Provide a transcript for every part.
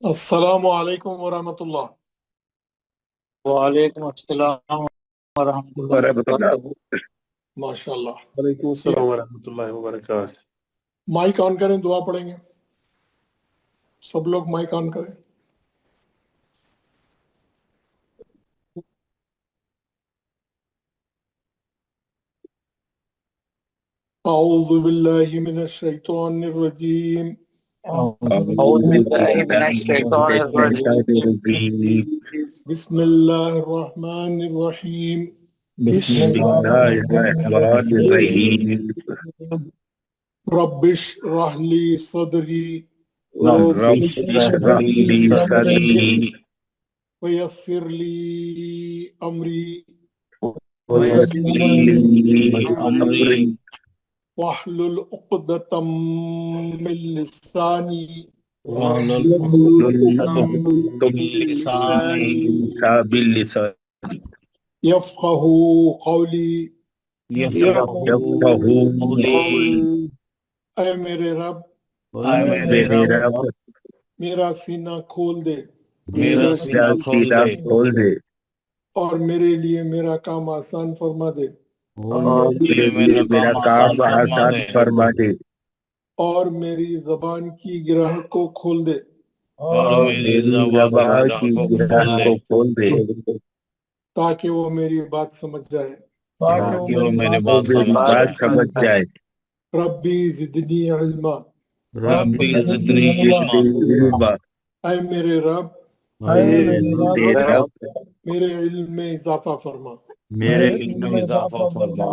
السلام علیکم ورحمۃ اللہ۔ وعلیکم السلام ورحمۃ اللہ وبرکاتہ۔ ماشاء اللہ۔ وعلیکم السلام ورحمۃ اللہ وبرکاتہ۔ مائک آن کریں، دعا پڑھیں گے سب لوگ، مائک آن کریں۔ اعوذ باللہ من الشیطان الرجیم، اعوذ باللہ من الشیطان الرجیم، بسم اللہ الرحمن الرحیم، بسم اللہ الرحمن الرحیم، رب اشرح لی صدری رب اشرح لی صدری ویسر لی امری ویسر لی امری واحلل عقدۃ من لسانی واحلل عقدۃ من لسانی یفقہوا قولی۔ یفقہوا قولی۔ اے میرے رب، اے میرے رب، میرا سینہ کھول دے میرا سینہ کھول دے اور میرے لیے میرا کام آسان فرما دے اور میرا کام آسان فرما دے اور میری زبان کی گرہ کو کھول دے اور میری زبان کی گرہ کو کھول دے تاکہ وہ میری بات سمجھ جائے۔ تاکہ وہ میری بات سمجھ جائے۔ ربی زدنی علما، ربی زدنی علما، اے میرے رب، میرے رب میرے علم میں اضافہ فرما۔ میرے علم میں اضافہ فرما۔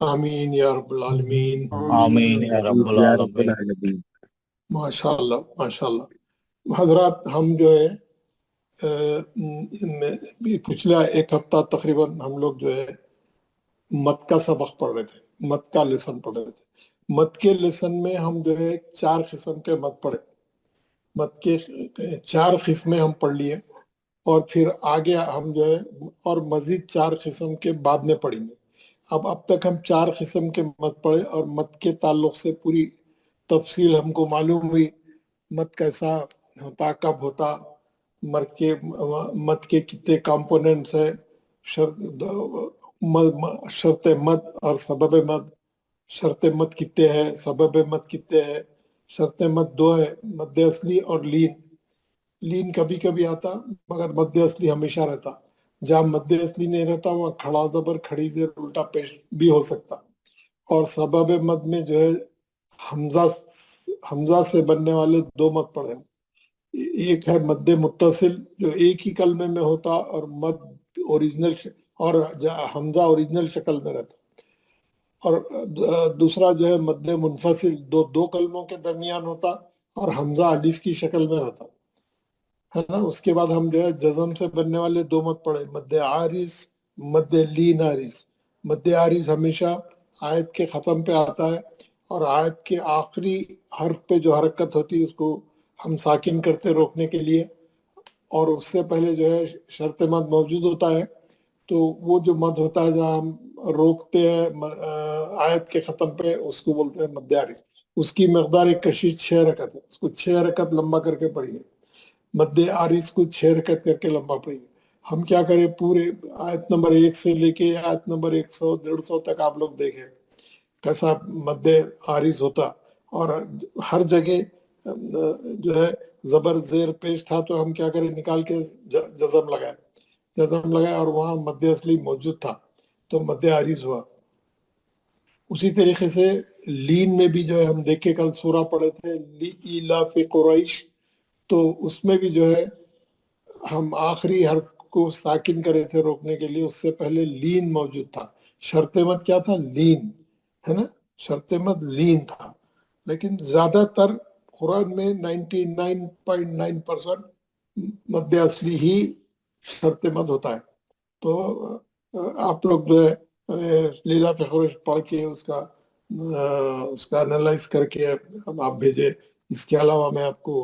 آمین یا رب العالمین۔ آمین یا رب العالمین۔ ماشاء اللہ ماشاء اللہ۔ حضرات، ہم جو ہے پچھلا ایک ہفتہ تقریباً ہم لوگ جو ہے مت کا سبق پڑھ رہے تھے، مت کا لیسن پڑھ رہے تھے۔ مت کے لیسن میں ہم جو ہے 4 قسم کے مت پڑھے، مت کے 4 قسمیں ہم پڑھ لیے، اور پھر آگے ہم جو ہے اور مزید 4 قسم کے بعد میں پڑھیں گے۔ اب تک ہم 4 قسم کے مت پڑھے اور مت کے تعلق سے پوری تفصیل ہم کو معلوم ہوئی، مت کیسا ہوتا، کب ہوتا، مت کے کتنے کمپوننٹس ہیں، شرط مد اور سبب مد، شرط مد کتنے ہیں، سبب مد کتنے ہیں۔ شرط مد 2 ہے، مد اصلی اور لین۔ لین کبھی کبھی آتا مگر مد اصلی ہمیشہ رہتا۔ جہاں مد اصلی نہیں رہتا وہاں کھڑا زبر کھڑی زیر الٹا پیش بھی ہو سکتا۔ اور سبب مد میں جو ہے حمزہ سے بننے والے 2 مد پڑھے۔ ایک ہے مد متصل جو ایک ہی کلمے میں ہوتا اور مد اوریجنل اور حمزہ اوریجنل شکل میں رہتا، اور دوسرا جو ہے مد منفصل 2 کلموں کے درمیان ہوتا اور حمزہ الف کی شکل میں رہتا ہے نا۔ اس کے بعد ہم جو ہے جزم سے بننے والے 2 مد پڑھے، مد عارض، مد لین عارض۔ مد عارض ہمیشہ آیت کے ختم پہ آتا ہے اور آیت کے آخری حرف پہ جو حرکت ہوتی ہے اس کو ہم ساکن کرتے روکنے کے لیے، اور اس سے پہلے جو ہے شرط مد موجود ہوتا ہے، تو وہ جو مد ہوتا ہے جہاں ہم روکتے ہیں آیت کے ختم پہ اس کو بولتے ہیں مد عارض۔ اس کی مقدار ایک کشش 6 رکعت ہے، اس کو 6 رکعت لمبا کر کے پڑھیے۔ مد عارض کو 6 رکعت کر کے لمبا پڑھیے۔ ہم کیا کریں، پورے آیت نمبر 1 سے لے کے آیت نمبر 100 150 تک آپ لوگ دیکھیں کیسا مد عارض ہوتا، اور ہر جگہ جو ہے زبر زیر پیش تھا تو ہم کیا کریں، نکال کے جزم لگائے اور وہاں مد اصلی موجود تھا تو مد عارض ہوا۔ اسی طریقے سے لین میں بھی جو ہے ہم دیکھے، کل سورہ پڑھے تھے لإیلاف قریش، تو اس میں بھی جو ہے ہم آخری حرف کو ساکن کرے تھے روکنے کے لیے، اس سے پہلے لین موجود تھا۔ شرط مد کیا تھا؟ لین ہے نا، شرط مد لین تھا، لیکن زیادہ تر قرآن میں 99.9% مد اصلی ہی شرط مد ہوتا ہے۔ تو آپ لوگ جو ہے لیلا فخر پڑھ کے اس کا انالائز کر کے ہم آپ بھیجے۔ اس کے علاوہ میں آپ کو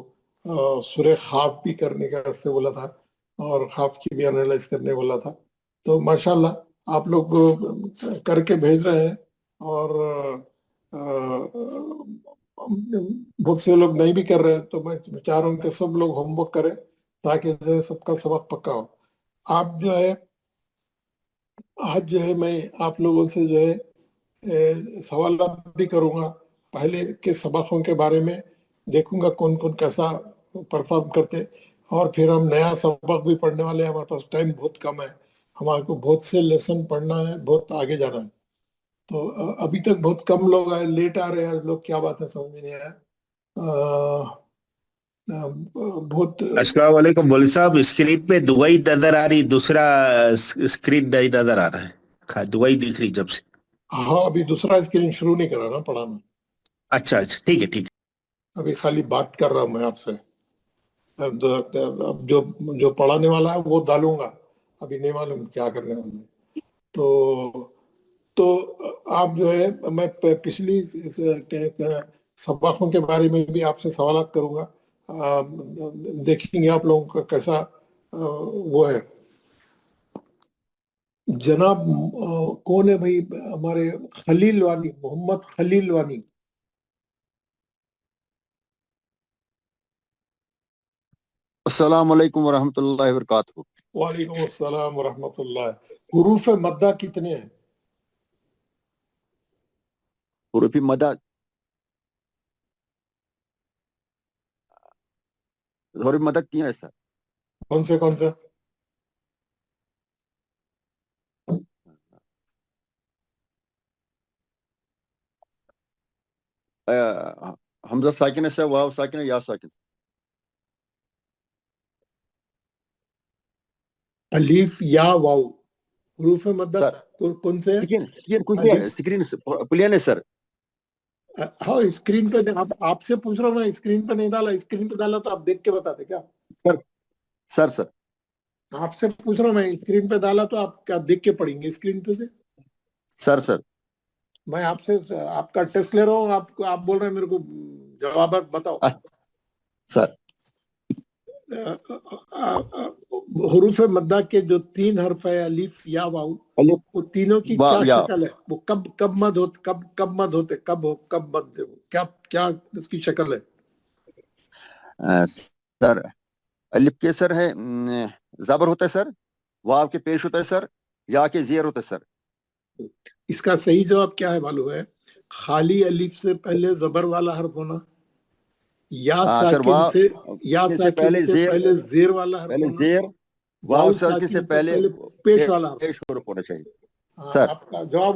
سورہ خواب بھی کرنے کا اس سے بولا تھا اور خواب کی بھی انالائز کرنے بولا تھا، تو ماشاءاللہ آپ لوگ کر کے بھیج رہے ہیں، اور बहुत से लोग नहीं भी कर रहे हैं, तो मैं चाह रहा हूँ कि सब लोग होमवर्क करें ताकि जो है सबका सबक पक्का हो। आप जो है आज जो है मैं आप लोगों से जो है सवाल भी करूंगा पहले के सबकों के बारे में, देखूंगा कौन कौन कैसा परफॉर्म करते, और फिर हम नया सबक भी पढ़ने वाले हैं। हमारे पास टाइम बहुत कम है, हमारे को बहुत से लेसन पढ़ना है, बहुत आगे जाना है। तो अभी तक बहुत कम लोग आए, लेट आ रहे हैं लोग, क्या बात है समझ में नहीं आया। बहुत अस्सलाम वालेकुम मौलवी साहब, स्क्रीन पे दुबई नजर आ रही, दूसरा स्क्रीन नहीं नजर आ रहा है। दुबई दिख रही जब से। हाँ, अभी दूसरा स्क्रीन शुरू नहीं करा ना पढ़ाना, अच्छा अच्छा, ठीक है ठीक अभी खाली बात कर रहा हूँ मैं आपसे। अब जो जो पढ़ाने वाला है वो डालूंगा, अभी नहीं मालूम क्या करने वाला है। तो तो आप जो है मैं पिछली सबकों के बारे में भी आपसे सवाल करूंगा। देखेंगे आप लोगों का कैसा वो है। जनाब कौन है भाई हमारे खलील वानी, मोहम्मद खलील वानी? अस्सलाम वालेकुम वरहमतुल्लाहि वबरकातुहू। वालेकुम अस्सलाम व रहमतुल्लाह। हुरूफ मद्दा कितने हैं? हुरूफी मदद, हुरूफी मदद किया है सर। कौन से कौन से? हमजा साकिन है सर, वाव साकिन है, या साकिन। अलीफ या वाव, हुरूफ मद्दा सर कौन से है? स्क्रीन स्क्रीन कुछ नहीं है, अलीफ। स्क्रीन प्लेन है सर। हाँ, स्क्रीन पे आप आपसे पूछ रहा हूँ मैं, स्क्रीन पे नहीं डाला, स्क्रीन पे डाला तो आप देख के बताते क्या? सर सर सर आपसे पूछ रहा हूँ मैं, स्क्रीन पे डाला तो आप क्या देख के पढ़ेंगे स्क्रीन पे से? सर सर मैं आपसे आपका टेस्ट ले रहा हूँ, आप बोल रहे हैं मेरे को जवाब बताओ। सर हुरूफ मद्दा के जो तीन हर्फ है, अलीफ या वाउ, अलिफ वो तीनों की क्या वाव या। शक्ल है? वो कब कब मद होते, कब मद होते, कब मद, क्या क्या इसकी शक्ल है? सर अलिफ के सर है जबर होता है सर, वाव के पेश होता है सर, या के जेर होता है सर। इसका सही जवाब क्या है मालूम है? खाली अलीफ से पहले जबर वाला हर्फ होना, या सर साकिन वाव से, या से साकिन पहले से जेर, पहले जेर वाला हर्फ पहले होना, जेर, वाव वाउ साकिन से साकिन से पहले पहले पेश वाला हर्फ। पेश हुरूफ होना चाहिए। हाँ, सर आपका जवाब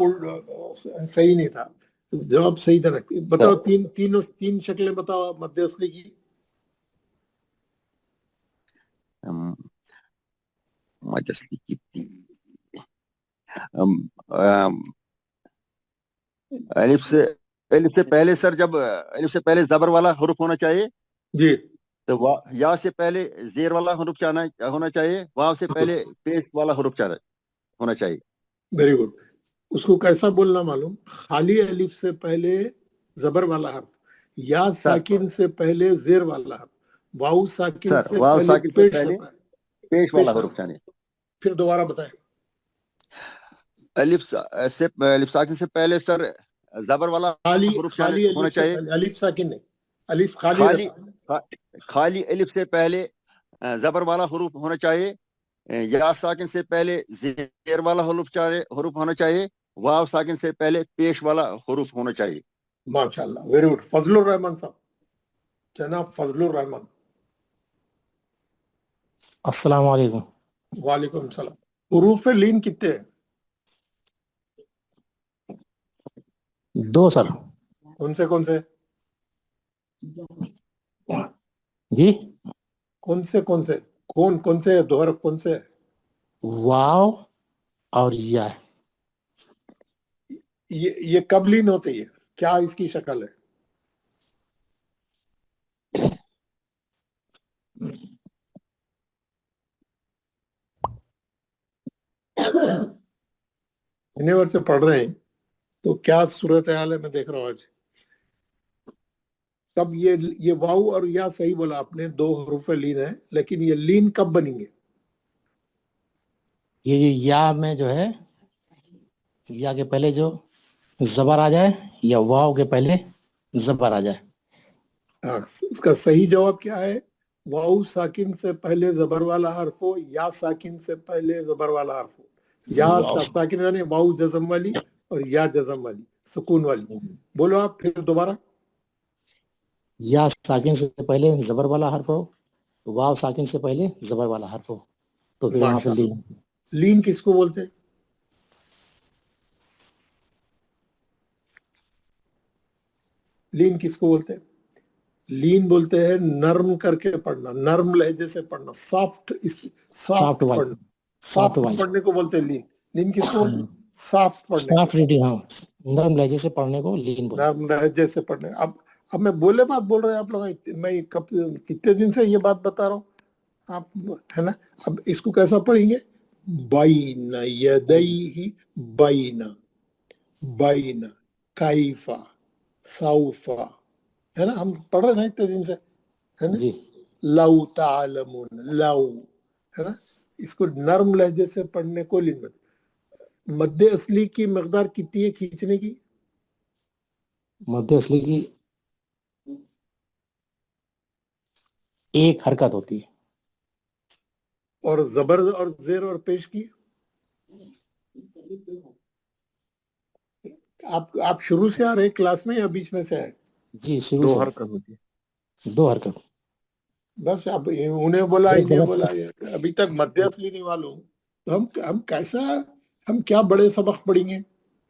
सही नहीं था, जवाब सही था। बताओ, सर तीन शक्लें बताओ मध्य असली की। मजस्ती की अम, अम, अलिफ से अलिफ से पहले सर, जब अलिफ से पहले जबर वाला हरूफ होना चाहिए, जी, तो या से पहले जेर वाला हरूफ चाहना होना चाहिए, वाव से पहले पेश वाला हरूफ चाहना होना चाहिए। Very good. उसको कैसा बोलना मालूम? खाली अलिफ से पहले जबर वाला हर्फ, या सर साकिन से पहले जेर वाला हर्फ, वाउ साकिन सर से वाव पहले साकिन से पेश पहले होता है, पेश वाला पेश हरूफ वाला। चाहिए। फिर दोबारा बताएं। अलिफ साकिन से पहले सर जबर वाला खाली हरूफ खाली अलिफ होना से चाहिए। पहले, अलिफ साकिन नहीं, अलिफ खाली खाली रहता है। खा, खाली अलिफ से पहले जबर वाला हरूफ होना चाहिए, या साकिन से पहले जेर वाला हरूफ होना चाहिए, वाव साकिन से पहले पेश वाला हरूफ होना चाहिए। माशाल्लाह, वेरी गुड। फजलुर रहमान साहब, जनाब फजलुर रहमान। अस्सलाम वालेकुम। वालेकुम सलाम। हुरूफ लीन कितने हैं? दो सर। कौन से कौन से? जी, कौन से कौन से दो हरफ कौन से? वाव और या। ये कब लीन होते हैं, क्या इसकी शक्ल है? यूनिवर्स से पढ़ रहे हैं तो क्या सूरत हाल है मैं देख रहा हूँ आज। कब ये वाउ और या, सही बोला आपने, दो हरूफ लीन है, लेकिन ये लीन कब बनेंगे? ये जो या में जो है, या के पहले जो जबर आ जाए, या वाव के पहले जबर आ जाए। हाँ, उसका सही जवाब क्या है? वाउ साकिन से पहले जबर वाला हर्फ हो या साकिन से पहले जबर वाला हर्फ हो। या साकिन यानी वाउ जज़म वाली और या जज़म वाली सुकून वाली। बोलो आप फिर दोबारा। या साकिन से पहले जबर वाला हर्फ हो, वाव साकिन से पहले जबर वाला हर्फ हो, तो फिर वहां पे माशाल्लाह। लीन। लीन किसको बोलते हैं? लीन किसको बोलते हैं? लीन बोलते हैं नर्म करके पढ़ना, नर्म लहजे से पढ़ना, सॉफ्ट सॉफ्ट वॉइस, पढ़ना, सॉफ्ट सॉफ्ट वॉइस, पढ़ने को बोलते हैं लीन। लीन किसको बोलते हैं? सॉफ्ट पढ़ने सॉफ्ट को, रीडिंग, हाँ, नरम लहजे से पढ़ने को लीन बोलते हैं। नर्म लहजे से पढ़ने। अब मैं बोले बात बोल रहे हैं आप लोग, मैं कब कितने दिन से ये बात बता रहा हूँ आप, है ना? अब इसको कैसा पढ़ेंगे? बाइना यदैहि, बाइना, बाइना, काइफा, सौफा, है ना? हम पढ़ रहे हैं इतने दिन से, है ना? जी, लौ तालमुन, लौ, है ना? इसको नर्म लहजे से पढ़ने को लीन बोलते। मद्दे असली की मकदार कितनी है खींचने की? मध्य असली की एक हरकत होती है। और जबर और जेर और पेश की? आप शुरू से आ रहे क्लास में या बीच में से आए? जी, शुरू दो से हरकत होती है। दो हरकत। बस आप उन्हें बोला, एक इन्हें जगह बोला, अभी तक मध्य असली नहीं मालूम, तो हम कैसा, हम क्या बड़े सबक पढ़ेंगे?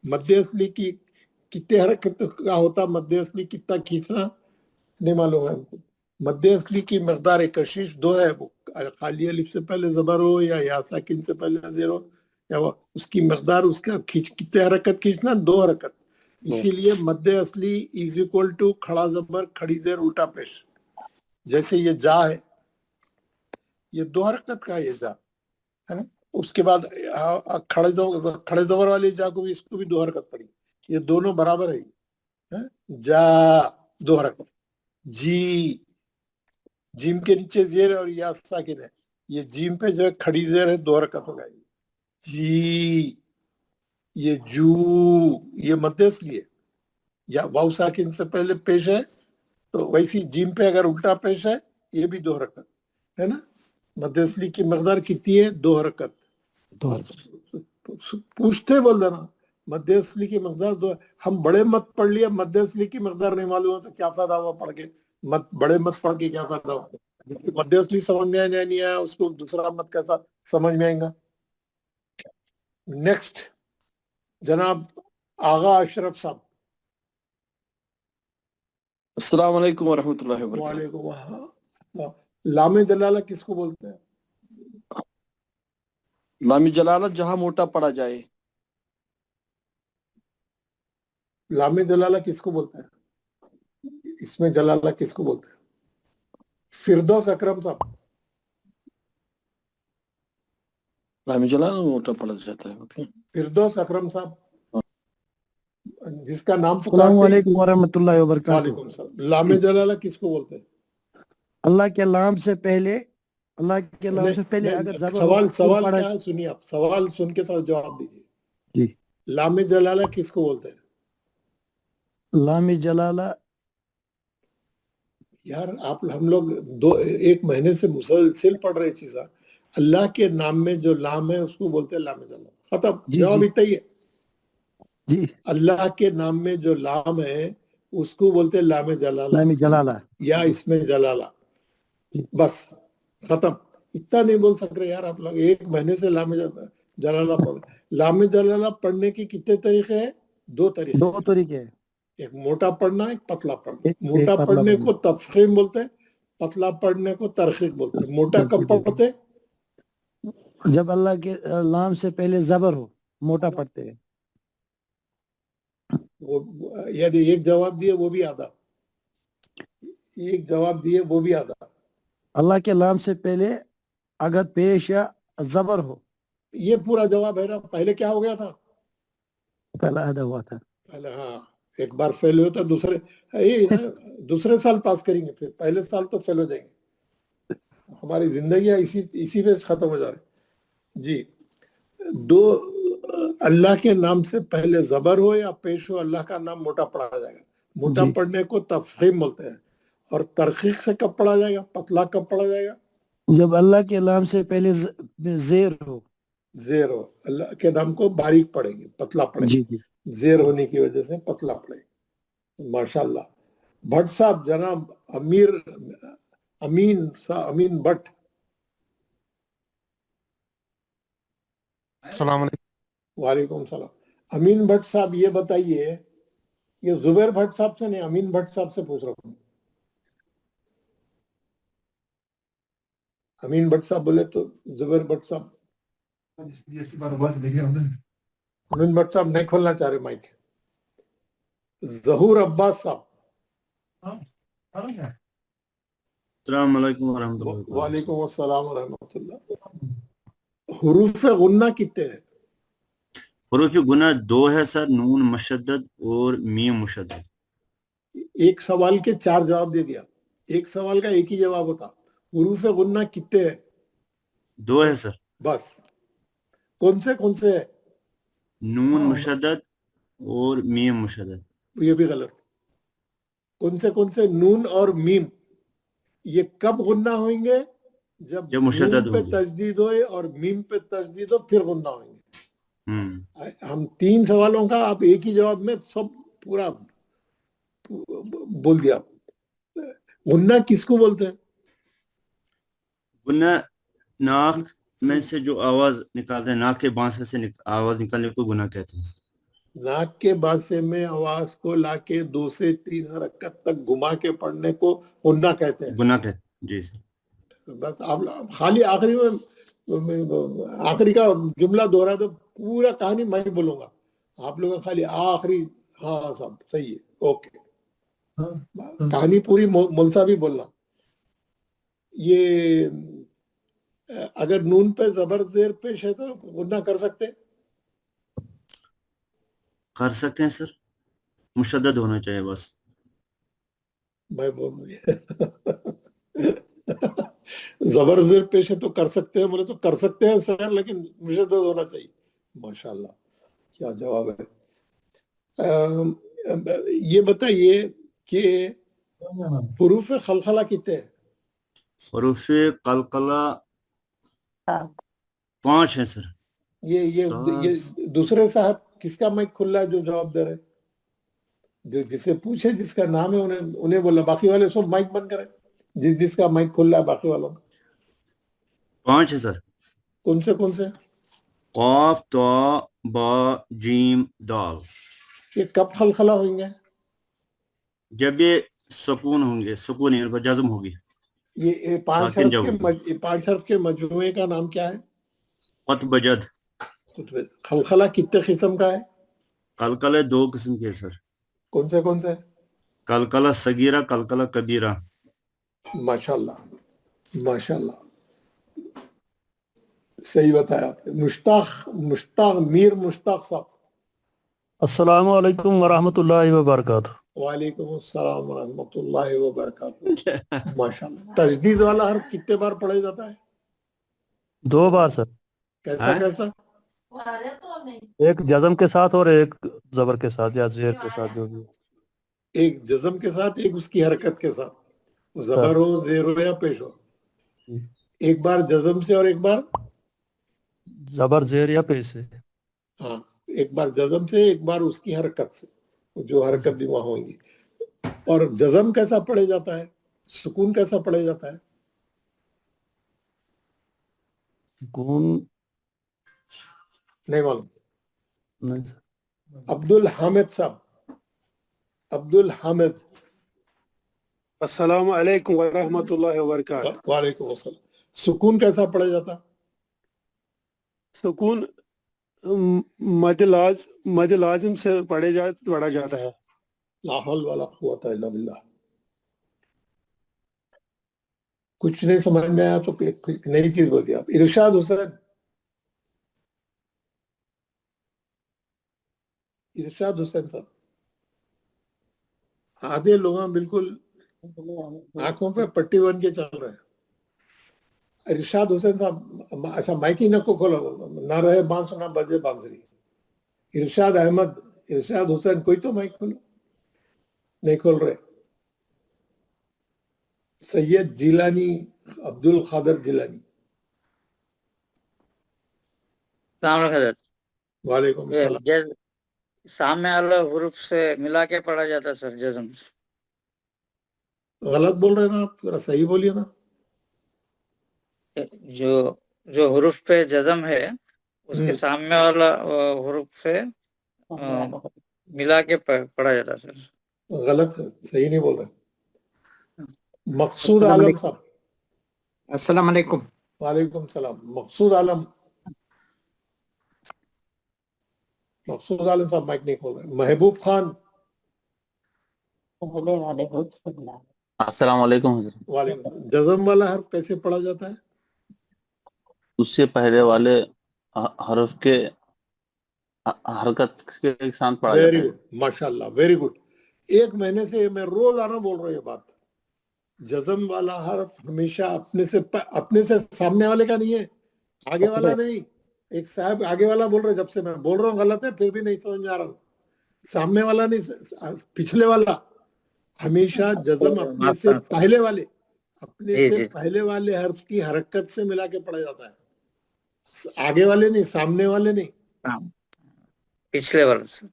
मध्य असली की कितने हरकत का होता, मध्य असली कितना खींचना नहीं मालूम है हमको। मध्य असली की मकदार कशिश दो है, वो खाली अलिफ से पहले जबर हो या साकिन से पहले जेर हो, या वो उसकी मकदार, उसका खींच कितने हरकत खींचना? दो हरकत। इसीलिए मध्य असली इज इक्वल टू खड़ा जबर खड़ी जेर उल्टा पेश। जैसे ये जा है, ये दो हरकत का ये जा, है ना? उसके बाद खड़े जबर वाले जा को भी, इसको भी दो हरकत पड़ी। ये दोनों बराबर है? जा दो हरकत। जी, जीम के नीचे जेर और या साकिन है, ये जीम पे जो है खड़ी जेर है, दो हरकत हो गई। जी, ये जू, ये मध्य असली है, या वाउ साकिन से पहले पेश है, तो वैसी जीम पे अगर उल्टा पेश है, ये भी दो हरकत, है ना? मध्य असली की मकदार कितनी है? दो हरकत। दो हरकत। पूछते बोल देना मध्य असली की मकदार दो। हम बड़े मत पढ़ लिया, मध्य असली की मकदार नहीं मालूम हो तो क्या फायदा हुआ पढ़ के? मत बड़े मत पढ़ के क्या फायदा हुआ? मध्य असली समझ में आया नहीं आया, उसको दूसरा मत कैसा समझ में आएगा? नेक्स्ट जनाब आगा अशरफ साहब। अस्सलाम वालेकुम वरहमतुल्लाहि वबरकातुहू। वालेकुम अस्सलाम। लामे जलाला किसको बोलते हैं? लामी जलालत जहां मोटा पड़ा जाए। लामे जलाला किसको बोलते हैं? इसमें जलाला किसको बोलते हैं? फिरदौस अकरम साहब। लामी जलालत मोटा पड़ा जाता है, मतलब फिरदौस अकरम साहब, जिसका नाम अस्सलाम पुकारते हैं। वालेकुम वरहमतुल्लाहि वबरकातुहू। वालेकुम सलाम। लामे जलाला किसको बोलते हैं? अल्लाह के नाम से पहले, अल्लाह के नाम से पहले अगर जबर हो सवाल तो पढ़ा। क्या है सुनिए, आप सवाल सुन के साथ जवाब दीजिए। जी, लामे जलाला किसको बोलते हैं? लामी जलाला, यार आप हम लोग एक महीने से मुसलसिल पढ़ रहे चीज़। अल्लाह के नाम में जो लाम है उसको बोलते हैं लामे जलाला। खत्म, जी जवाब जी इतना ही है। जी, अल्लाह के नाम में जो लाम है उसको बोलते हैं लामे जलाला लामी जलाला। या इसमें जलाला। जी। बस खत्म, इतना नहीं बोल सक रहे यार आप लोग। एक महीने से लामे जलाला पढ़। लामे जलाला पढ़ने के कितने तरीके हैं? दो तरीके दो हैं। तरीके हैं, एक मोटा पढ़ना, एक पतला पढ़ना। एक मोटा पतला पढ़ने पढ़ना। को तफखीम बोलते हैं, पतला पढ़ने को तरकीक बोलते हैं। मोटा कब पढ़ते हैं? जब अल्लाह के नाम से पहले जबर हो, मोटा पढ़ते हैं। वो यानी एक जवाब दिए वो भी आधा, एक जवाब दिए वो भी आधा। अल्लाह के नाम से पहले अगर पेश या जबर हो, ये पूरा जवाब है ना। पहले क्या हो गया था? पहला आधा हुआ था। पहले हाँ, एक बार फेल हो तो दूसरे, ये ना, दूसरे साल पास करेंगे, फिर पहले साल तो फेल हो जाएंगे। हमारी जिंदगी इसी में खत्म हो जा रही। जी, दो, अल्लाह के नाम से पहले जबर हो या पेश हो, अल्लाह का नाम मोटा पढ़ा जाएगा। मोटा जी। पढ़ने को तफहीम बोलते हैं, اور ترخیق سے کب پڑھا جائے گا, پتلا کب پڑھا جائے گا؟ جب اللہ کے نام سے پہلے زیر ہو. زیر ہو, اللہ کے نام کو باریک پڑھیں گے, پتلا پڑھیں جی گے, زیر ہونے کی وجہ سے پتلا پڑھیں گے. ماشاءاللہ. بھٹ صاحب, جناب امین بھٹ. السلام علیکم. وعلیکم السلام. امین بھٹ صاحب یہ بتائیے, یہ زبیر بھٹ صاحب سے نہیں, امین بھٹ صاحب سے پوچھ رہا ہوں. امین بھٹ صاحب بولے تو زبیر بھٹ صاحب. امین بھٹ صاحب نہیں کھولنا چاہ رہے مائک. ظہور عباس صاحب. السلام علیکم ورحمۃ اللہ وبرکاتہ. وعلیکم السلام ورحمۃ اللہ. حروف غنہ کتنے ہیں؟ حروف گناہ 2 ہے سر, نون مشدد اور میم مشدد. ایک سوال کے 4 جواب دے دیا, ایک سوال کا ایک ہی جواب ہوتا. حروف غنہ کتنے ہیں؟ 2 ہے سر. بس. کون سے ہے؟ نون مشدد اور میم مشدد. یہ بھی غلط. کون سے نون اور میم, یہ کب غنہ ہوئیں گے؟ جب مشدد نون پہ ہوں گے. تشدید ہوئے اور میم پہ تشدید ہو, پھر غنہ ہوئیں گے. ہم 3 سوالوں کا آپ ایک ہی جواب میں سب پورا بول دیا. غنہ کس کو بولتے ہیں؟ گناہ ناک میں سے جو آواز نکالتے ہیں, ناک کے بانسے سے آواز نکالنے کو گناہ کہتے ہیں. ناک کے بانسے میں آواز کو لا کے 2 سے 3 حرکت تک گھما کے پڑھنے کو غنہ کہتے ہیں. گناہ کہتے ہیں جی سر. بس آپ خالی آخری کا جملہ دوہرا دو, پورا کہانی میں بولوں گا, آپ لوگ خالی آخری ہاں صاحب صحیح ہے اوکے, کہانی پوری ملسا بھی بولنا. یہ اگر نون پہ زبر زیر پیش ہے تو غنہ کر سکتے ہیں سر, مشدد ہونا چاہیے بس. میں زبر زیر پیش ہے تو کر سکتے ہیں, بولے تو کر سکتے ہیں سر, لیکن مشدد ہونا چاہیے. ماشاءاللہ کیا جواب ہے. یہ بتائیے کہ حروف خلخلہ کتنے ہیں؟ حروف قلقلہ 5 ہیں سر. یہ دوسرے صاحب کس کا مائک کھلا ہے جو جواب دے رہے, جو جسے پوچھے جس کا نام ہے انہیں بولا, باقی والے سب مائک بند کریں. جس کا مائک کھلا ہے باقی والوں کا. 5 ہے سر. کون سے؟ قاف طا با جیم دال. یہ کب خلخلہ ہوئیں گے؟ جب یہ سکون ہوں گے, سکون ان پر جزم ہوگی. یہ 5 حرف کے مجموعے کا نام کیا ہے؟ قط بجد. خلخلہ کتنے قسم کا ہے؟ قلقلہ 2 قسم کے سر. کون سے؟ قلقلہ صغیرہ, قلقلہ کبیرہ. ماشاءاللہ صحیح بتایا آپ نے. مشتاق میر مشتاق صاحب. السلام علیکم ورحمۃ اللہ وبرکاتہ. وعلیکم السلام ورحمۃ اللہ وبرکاتہ. ماشاءاللہ. تجدید والا حرف کتنے بار پڑھا جاتا ہے؟ 2 بار سر. کیسا؟ ایک جزم کے ساتھ اور ایک زبر کے ساتھ یا زیر کے ساتھ, جو بھی. ایک جزم کے ساتھ, ایک اس کی حرکت کے ساتھ, زبر ہو زیر ہو یا پیش ہو. ایک بار جزم سے اور ایک بار زبر زیر یا پیش سے. ہاں, ایک بار جزم سے, ایک بار اس کی حرکت سے, جو حرکت بھی وہاں ہوئیں گی. اور جزم کیسا پڑھا جاتا ہے, سکون کیسا پڑھا جاتا ہے؟ سکون نہیں معلوم. نہیں سر. عبد الحامد صاحب. عبد الحامد. السلام علیکم ورحمۃ اللہ وبرکاتہ. وعلیکم السلام. سکون کیسا پڑھا جاتا؟ سکون مد لازم سے پڑھا جاتا ہے. لا حول ولا قوت الا باللہ. کچھ نہیں سمجھ میں آیا تو ایک نئی چیز بول دیا آپ. ارشاد حسین. ارشاد حسین صاحب. آدھے لوگ بالکل آنکھوں پہ پٹی بن کے چل رہے ہیں. ارشاد حسین صاحب. اچھا مائک ہی نہ کو کھولا, نہ رہے بانس نہ بجے بانسری. ارشاد احمد, ارشاد حسین, کوئی تو مائک کھولو. نہیں کھول رہے. सैयद जिलानी, अब्दुल खादर जिलानी। वालेकुम सलाम। सामने वाला हुरूफ से मिला के पढ़ा जाता है सर जज्म। गलत बोल रहे हैं ना आप, जरा सही बोलिए ना। जो जो हुरूफ पे जज्म है उसके हम्म। सामने वाला हुरूफ से मिला के पढ़ा जाता है सर। गलत है, सही नहीं बोल रहे। मकसूद आलम साहब। अस्सलाम वालेकुम। वालेकुम सलाम। मकसूद आलम, मकसूद आलम साहब माइक नहीं खोल रहे। महबूब खान। अस्सलाम वालेकुम हज़रत। वालेकुम। जज़म वाला हर्फ कैसे पढ़ा जाता है? उससे पहले वाले हर्फ के हरकत के साथ पढ़ा वेरी जाता है। गुड, माशाल्लाह, वेरी गुड। 1 महीने से मैं रोजाना बोल रहा हूँ ये बात। जज़म वाला हर्फ हमेशा अपने से सामने वाले का नहीं है, आगे वाला नहीं। एक साहब आगे वाला बोल रहे, जब से मैं बोल रहा हूँ गलत है, फिर भी नहीं समझ में आ रहा हूँ। सामने वाला नहीं, पिछले वाला। हमेशा जज़म अपने से पहले वाले, अपने से पहले वाले हर्फ की हरकत से मिला के पढ़ा जाता है। आगे वाले नहीं, सामने वाले नहीं, पिछले वाले से।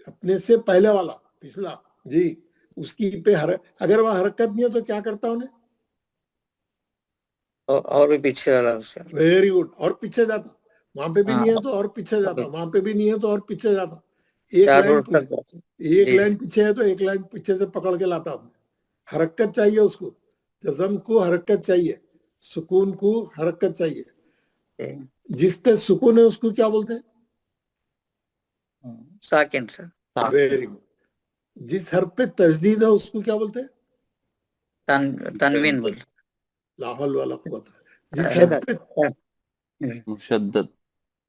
अपने से पहले वाला, पिछला जी, उसकी पे अगर वह हरकत नहीं है तो क्या करता उन्हें? और भी पीछे वाला। Very good. और पीछे जाता, वहां पे भी नहीं है तो और पीछे जाता, वहां पे भी नहीं है तो और पीछे जाता। एक लाइन पीछे है तो एक लाइन पीछे से पकड़ के लाता अपने। हरकत चाहिए उसको, जज़म को हरकत चाहिए, सुकून को हरकत चाहिए। जिस पे सुकून है उसको क्या बोलते हैं? साकिन सर। Very good. जिस हर्फ पे तजदीद है उसको क्या बोलते हैं? तनवीन बोलते हैं। लाहौल वाला को बता। जिस हर्फ पे मुशद्दद,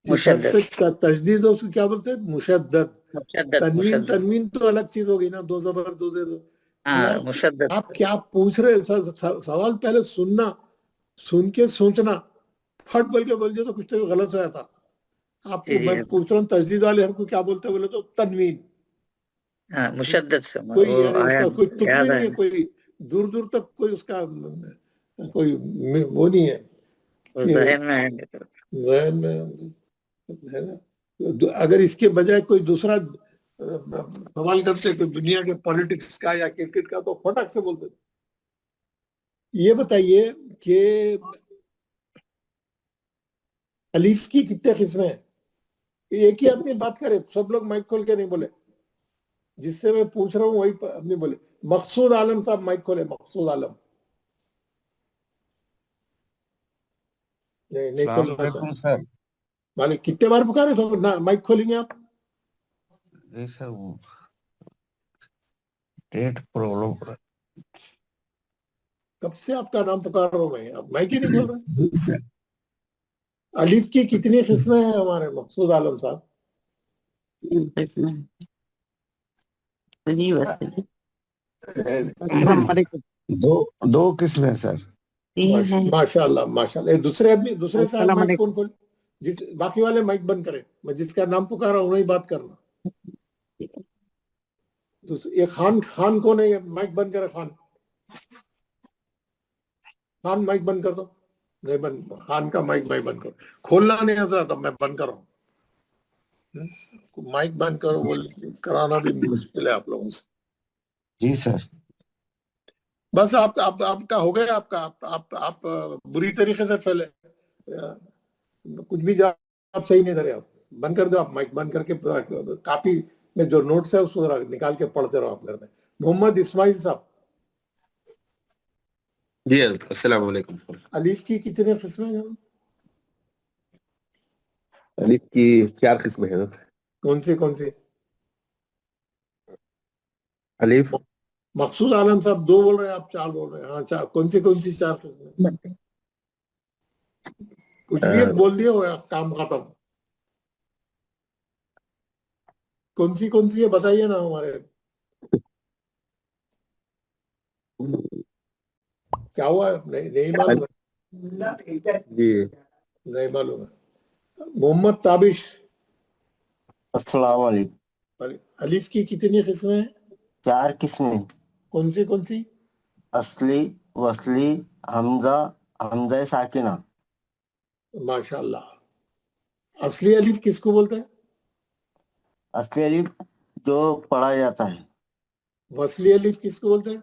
जिस हर्फ पे तजदीद है उसको क्या बोलते हैं? मुशद्दद। तनवीन, तनवीन तो अलग चीज होगी ना, 2 ज़बर 2 ज़ेर। मुशद्दद। आप क्या पूछ रहे हैं? सवाल पहले सुनना, सुन के सोचना। फट बोल के बोल दिया तो कुछ तो गलत हो जाता। आपको मैं पूछ रहा हूँ तजदीद वाले हर्फ को क्या बोलते हैं? बोले तो तनवीन। मुशद्दद से कोई कोई तुक नहीं है, कोई दूर दूर तक कोई उसका कोई वो नहीं है, ज़हन में है ना। अगर इसके बजाय कोई दूसरा सवाल करते, कोई दुनिया के पॉलिटिक्स का या क्रिकेट का, तो फटक से बोलते। ये बताइए कि अलीफ की कितने किस्में हैं? एक ही आदमी बात करे, सब लोग माइक खोल के नहीं बोले। जिससे मैं पूछ रहा हूँ वही नहीं बोले। मकसूद आलम साहब माइक खोले। मकसूद आलम। नहीं खोलना सर। मालिक कितने बार पुकारे तो ना माइक खोलेंगे आप? नहीं सर, डेट प्रॉब्लम। कब से आपका नाम पुकार रहा हूँ मैं, आप माइक ही नहीं खोल रहे। अलीफ की कितनी किस्में हैं हमारे मकसूद आलम साहब? दो किस्में सर। माशाल्लाह माशाल्लाह। दूसरे आदमी, दूसरे साहब माइक कौन खोल, जिस बाकी वाले माइक बंद करें। मैं जिसका नाम पुकारा उन्हें ही बात करना। ये खान कौन है? माइक बंद करे। खान माइक बंद कर दो। नहीं बंद, खान का माइक बंद करो। खोलना नहीं है तो मैं बंद कर रहा हूँ। माइक बंद करो बोल कराना भी मुश्किल है आप लोगों से। जी सर। बस आपका हो गया। आप बुरी तरीके से फैले, कुछ भी आप सही नहीं करे। आप बंद कर दो। आप माइक बंद करके कॉपी में जो नोट्स है उसको निकाल के पढ़ते रहो आप घर में। मोहम्मद इस्माइल साहब। जी अस्सलाम वालेकुम। अलीफ की कितने किस्में हैं? अलीफ की 4 किस्में हैं। कौन सी? अलीफ। मकसूद आलम साहब 2 बोल रहे हैं, आप 4 बोल रहे हैं। हाँ, 4 कौन सी 4 किस्में? कुछ भी एक बोल दिए हो, काम खत्म। कौन सी है बताइए ना हमारे। क्या हुआ? नहीं मालूम है जी, नहीं मालूम है। मोहम्मद ताबिश। अस्सलाम वालेकुम। अलीफ की कितनी किस्में हैं? 4 किस्में। कौन सी? असली, वसली हमजा हमजा साकिना। माशाल्लाह। असली अलिफ किसको बोलते हैं? असली अलिफ जो पढ़ा जाता है। वसली अलिफ किसको बोलते हैं?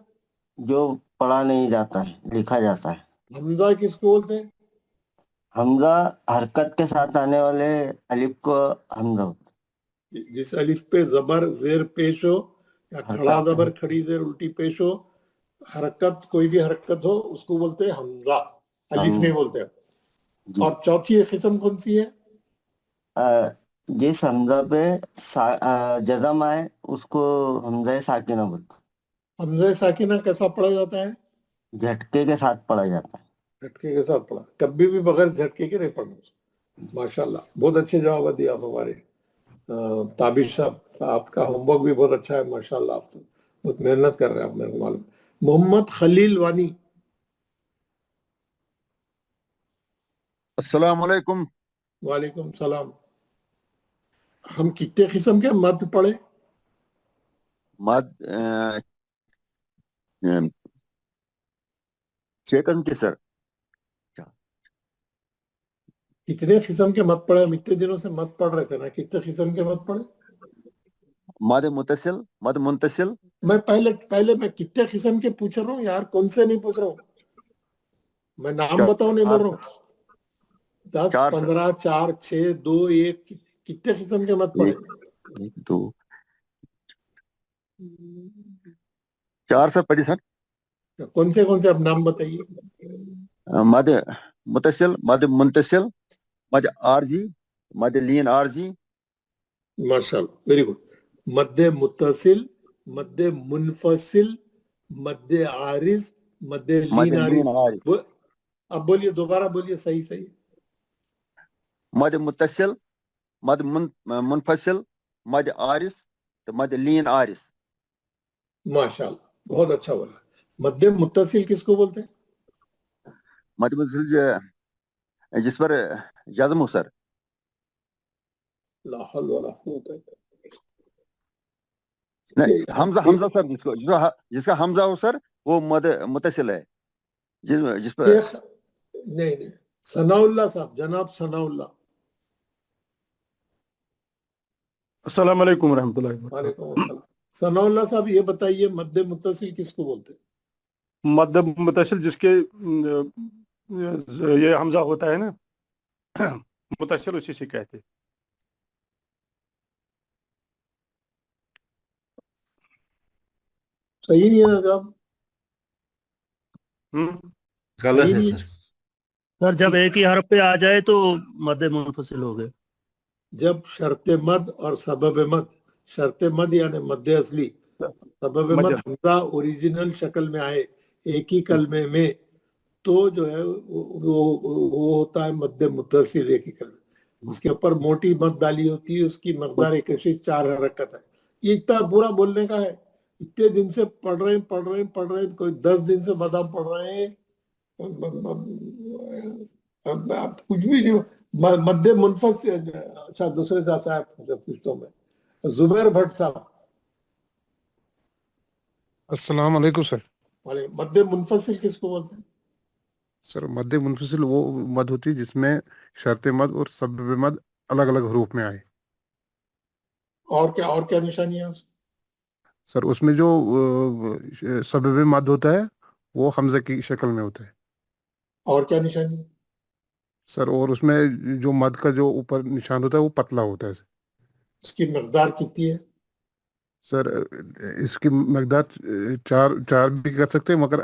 जो पढ़ा नहीं जाता है, लिखा जाता है। हमजा किसको बोलते हैं? हमजा हरकत के साथ आने वाले अलिफ को हमजा होता है। जिस अलिफ पे जबर जेर पेश हो या खड़ा हरकत। जबर खड़ी जेर उल्टी पेश हो, हरकत कोई भी हरकत हो, उसको बोलते हैं हमजा, अलिफ नहीं बोलते हैं। जी। और चौथी किस्म कौन सी है? जिस हमजा पे जज़म आए उसको हमजा साकिना बोलते हमजा साकिना कैसा पढ़ा जाता है? हैं। झटके के साथ पढ़ा जाता है। झटके के साथ पढ़ा, कभी भी बगैर झटके के नहीं पढ़ना। माशाल्लाह, बहुत अच्छे जवाब दिया आप हमारे ताबिर साहब। आपका होमवर्क भी बहुत अच्छा है माशाल्लाह, आप तो बहुत मेहनत कर रहे हैं, आप मेरे को मालूम। मोहम्मद खलील वानी। अस्सलाम वालेकुम। वालेकुम सलाम। हम कितने किस्म के मद पढ़े? मद 6 किस्म के सर। कितने किस्म के मद पढ़े? हम इतने दिनों से मद पढ़ रहे थे ना, कितने किस्म के मद पढ़े? मद मुतसिल, मद मुंतसिल। मैं पहले मैं कितने किस्म के पूछ रहा हूँ यार, कौन से नहीं पूछ रहा हूँ, मैं नाम बताओ नहीं बोल रहा हूँ। 10, 15, 4, 6, 2, 1, कितने किस्म के मद पढ़े? 1, 2, 4 से पढ़ी सर। कौन से आप नाम बताइए। मद मुतसिल, मद मुंतसिल, मद आरजी, मद लीन आरजी। माशाल्लाह, वेरी गुड। मद्दे मुत्तसिल, मद्दे मुनफसिल, मद्दे आरिज, मद्दे लीन आरिज। अब बोलिए, दोबारा बोलिए, सही सही। मद मुत्तसिल, मद मुनफसिल, मद आरिस, तो मद लीन आरिस। माशाल्लाह, बहुत अच्छा बोला। मद्दे मुत्तसिल किसको बोलते हैं? मद मुत्तसिल जिस पर जज़्म हो सर। ला हौल वला कुव्वता इल्ला नहीं, हमजा हमजा सर, जिसका हमजा हो सर वो मद मुत्तसिल है। जिस पर नहीं, सनाउल्लाह साहब, जनाब सनाउल्लाह। अस्सलाम वालेकुम रहमतुल्लाहि व बरकातहू। वालेकुम अस्सलाम। सनाउल्लाह साहब, ये बताइए मद्दे मुत्तसिल किसको बोलते हैं? मद मुतसिल जिसके ये हमजा होता है ना, मुतसिल उसी से कहते हैं। सही नहीं है ना जवाब? गलत सही है नहीं सर। सर जब एक ही हरफ पे आ जाए तो मद मुनफसिल हो गए। जब शर्त मद और सबब मद, शर्त मद यानी मद असली, सबब मद हमजा ओरिजिनल शक्ल में आए एक ही कलमे में, तो जो है वो होता है मद मुत्तसिल एक ही कलमे। उसके ऊपर मोटी मद डाली होती है, उसकी मकदार 4 हरकत है। ये इतना पूरा बोलने का है। इतने दिन से पढ़ रहे हैं, कोई 10 दिन से बादाम पढ़ रहे हैं। अब कुछ भी नहीं। मद्दे मुनफसिल। अच्छा, दूसरे साहब पूछता हूँ मैं, जुबैर भट्ट साहब। अस्सलाम वालेकुम सर। वाले मद्दे मुनफसिल किसको बोलते हैं? सर मद मुनफसिल वो मद होती है जिसमें शर्त मद और सबब मद अलग अलग हरूफ में आए। और क्या निशानी है उसकी? सर उसमें जो सबब मद होता है वो हमजा की शक्ल में होता है। और क्या निशानी है? सर और उसमें जो मद का जो ऊपर निशान होता है वो पतला होता है। उसकी मकदार कितनी है? सर इसकी मकदार चार भी कर सकते हैं, मगर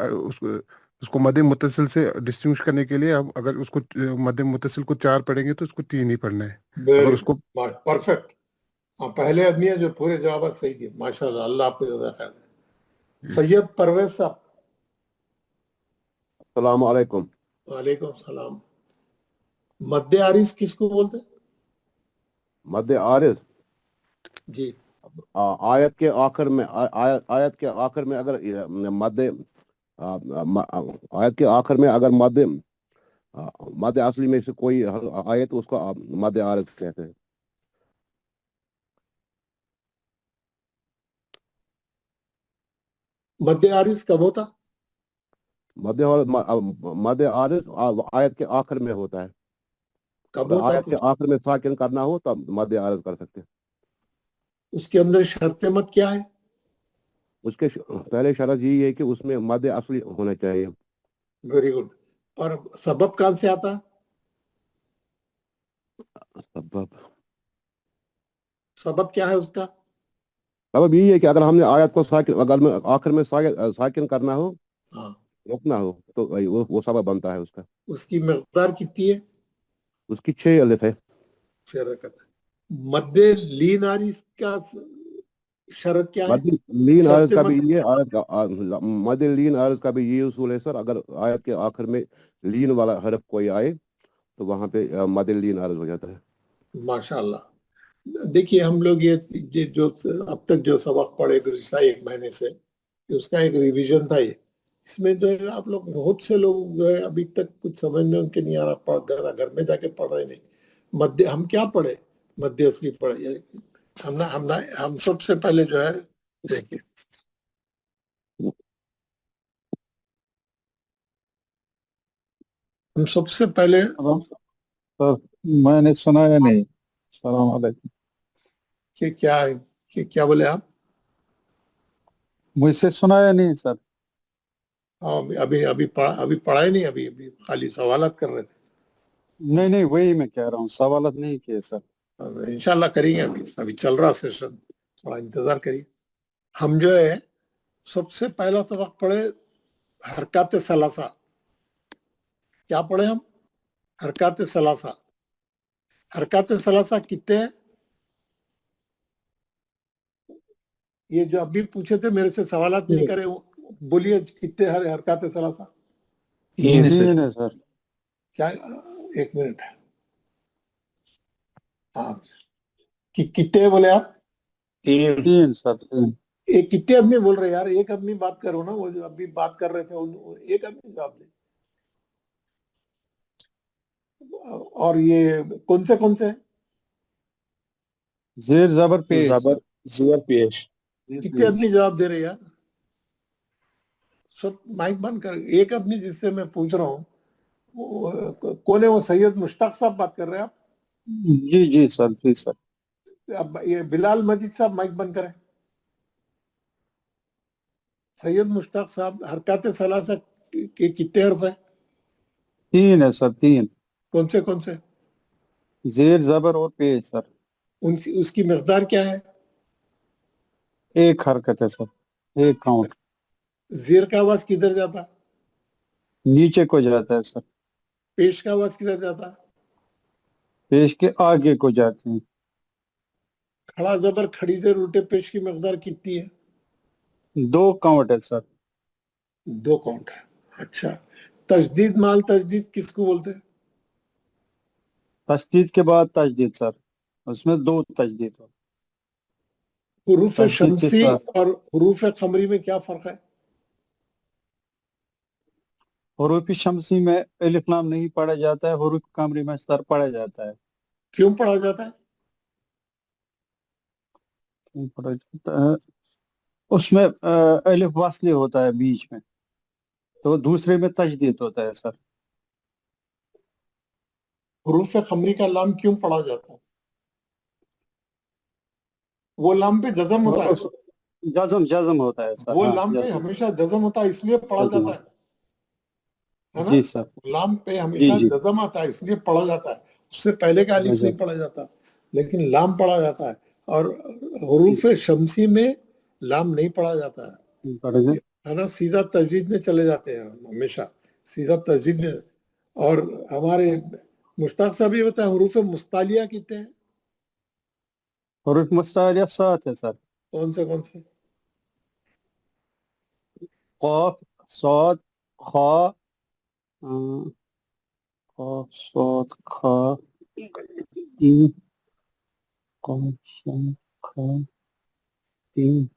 उसको मद मुत्तसिल से डिस्टिंग्विश करने के लिए हम अगर उसको मद मुत्तसिल को 4 पढ़ेंगे तो उसको 3 ही पढ़ना है। अगर उसको परफेक्ट। हाँ, पहले आदमी है जो पूरे जवाब सही दिए, माशाल्लाह, अल्लाह आपको ज़्यादा खैर दे। सैयद परवेज साहब। अस्सलाम वालेकुम। वालेकुम सलाम। मद्दे आरिज किसको बोलते हैं? मद्दे आरिज जी, आयत के आखिर में आयत के आखिर में अगर मद्दे आयत के आखिर में अगर मद्दे असली में से कोई आए तो उसको मद्दे आरिज कहते हैं। मद्दे आरिज कब होता? मध्य मध्य आरिफ आयत के आखिर में होता है। कब अगर होता है आयत के आखिर में साकिन करना हो तब मध्य आरिफ कर सकते हैं। उसके अंदर शर्त मत क्या है? उसके पहले शर्त यही है कि उसमें मध्य असली होना चाहिए। Very good. और सबब कहां से आता है? सबब क्या है उसका? सबब यही है कि अगर हमने आयत को साकिन अगर में आखिर में साकिन करना हो, हाँ, रोकना हो, तो वो सबब बनता है उसका। उसकी मकदार कितनी है? उसकी 6 अलिफ है। मध्य लीन आरी का शरत क्या है? मध्य लीन आरज शर्त का मत भी ये मध्य लीन आरज का भी ये उसूल है सर। अगर आयत के आखिर में लीन वाला हरफ कोई आए तो वहां पे मध्य लीन आरज हो जाता है। माशाल्लाह। देखिए हम लोग ये जो अब तक जो सबक पढ़े गुज़िश्ता 1 महीने से, उसका एक रिवीजन था ये। इसमें जो है आप लोग बहुत से लोग जो है अभी तक कुछ समझ में उनके नहीं आ रहा, पढ़ घर में जाके पढ़ रहे नहीं। मध्य हम क्या पढ़े? मध्य असली पढ़े। हम सबसे पहले जो है देखिए, हम सबसे पहले सर मैंने सुना या नहीं? सलाम अलैकुम। कि क्या है कि क्या बोले आप? मुझसे सुना या नहीं सर? हाँ, अभी पढ़ाई नहीं, अभी खाली सवालात कर रहे थे। नहीं नहीं, वही मैं कह रहा हूँ, सवालत नहीं किए सर। इंशाल्लाह करेंगे। अभी चल रहा सेशन, थोड़ा इंतजार करिए। हम जो है सबसे पहला सबक पढ़े हरकत सलासा। क्या पढ़े हम? हरकत सलासा। हरकत सलासा कितने हैं? ये जो अभी पूछे थे मेरे से, सवालात नहीं करे, बोलिए कितने हरकत सलासा? तीन है सर। क्या? एक मिनट। हाँ, कितने बोले आप? तीन सर, तीन। एक कितने आदमी बोल रहे यार? एक आदमी बात करो ना, वो जो अभी बात कर रहे थे एक आदमी जवाब दे। और ये कौन से? जेर जबर पेश। जेर पेश। कितने आदमी जवाब दे रहे यार? सब माइक बंद कर। एक आदमी जिससे मैं पूछ रहा हूँ कौन है? वो सैयद मुश्ताक साहब बात कर रहे हैं आप? जी जी सर, जी सर। अब ये बिलाल मजीद साहब माइक बंद करें। सैयद मुश्ताक साहब, हरकत सलासा के कितने हर्फ है? तीन है सर, तीन। कौन से? जेर जबर और पेश सर। उसकी मकदार क्या है? एक हरकत है सर, एक काउंट। जेर का आवाज किधर जाता? नीचे को जाता है सर। पेश का आवाज किधर जाता? पेश के आगे को जाते हैं। खड़ा जबर खड़ी जेर उल्टे पेश की मकदार कितनी है? 2 काउंट है सर। 2 काउंट है। अच्छा, तजदीद माल तजदीद किसको बोलते हैं? तशदीद के बाद तजदीद सर, उसमें 2 तजदीद हो। हुरूफ तशदीद के शमसी साथ और हुरूफ कमरी में क्या फर्क है? हुरूफ शमसी में अलिफ लाम नहीं पढ़ा जाता है, हुरूफ कमरी में सर पढ़ा जाता है। क्यों पढ़ा जाता है? क्यों पढ़ा जाता है? उसमें अलिफ वास्ली होता है बीच में, तो दूसरे में तजदीद होता है सर। हुरूफ कमरी का लाम क्यों पढ़ा जाता है? वो लाम पे जज़म होता है। जज़म होता है सर। वो हाँ, लाम पे हमेशा जज़म होता है, इसलिए पढ़ा जाता है ना? जी सर। लाम पे हमेशा जी जज़म आता है, इसलिए पढ़ा जाता है। उससे पहले का अलिफ नहीं पढ़ा जाता, लेकिन लाम पढ़ा जाता है। और हुरूफ शमसी में लाम नहीं पढ़ा जाता है ना? सीधा तजदीद में चले जाते हैं हमेशा, सीधा तजदीद में। और हमारे मुश्ताक साहब ये बताए हुरूफ मुस्तालिया कितने हैं? हुरूफ मुस्तालिया 7 है सर। कौन से? क़ाफ, साद, खा, क़ाफ, साद, खा, तीन, क़ाफ, साद, खा, तीन,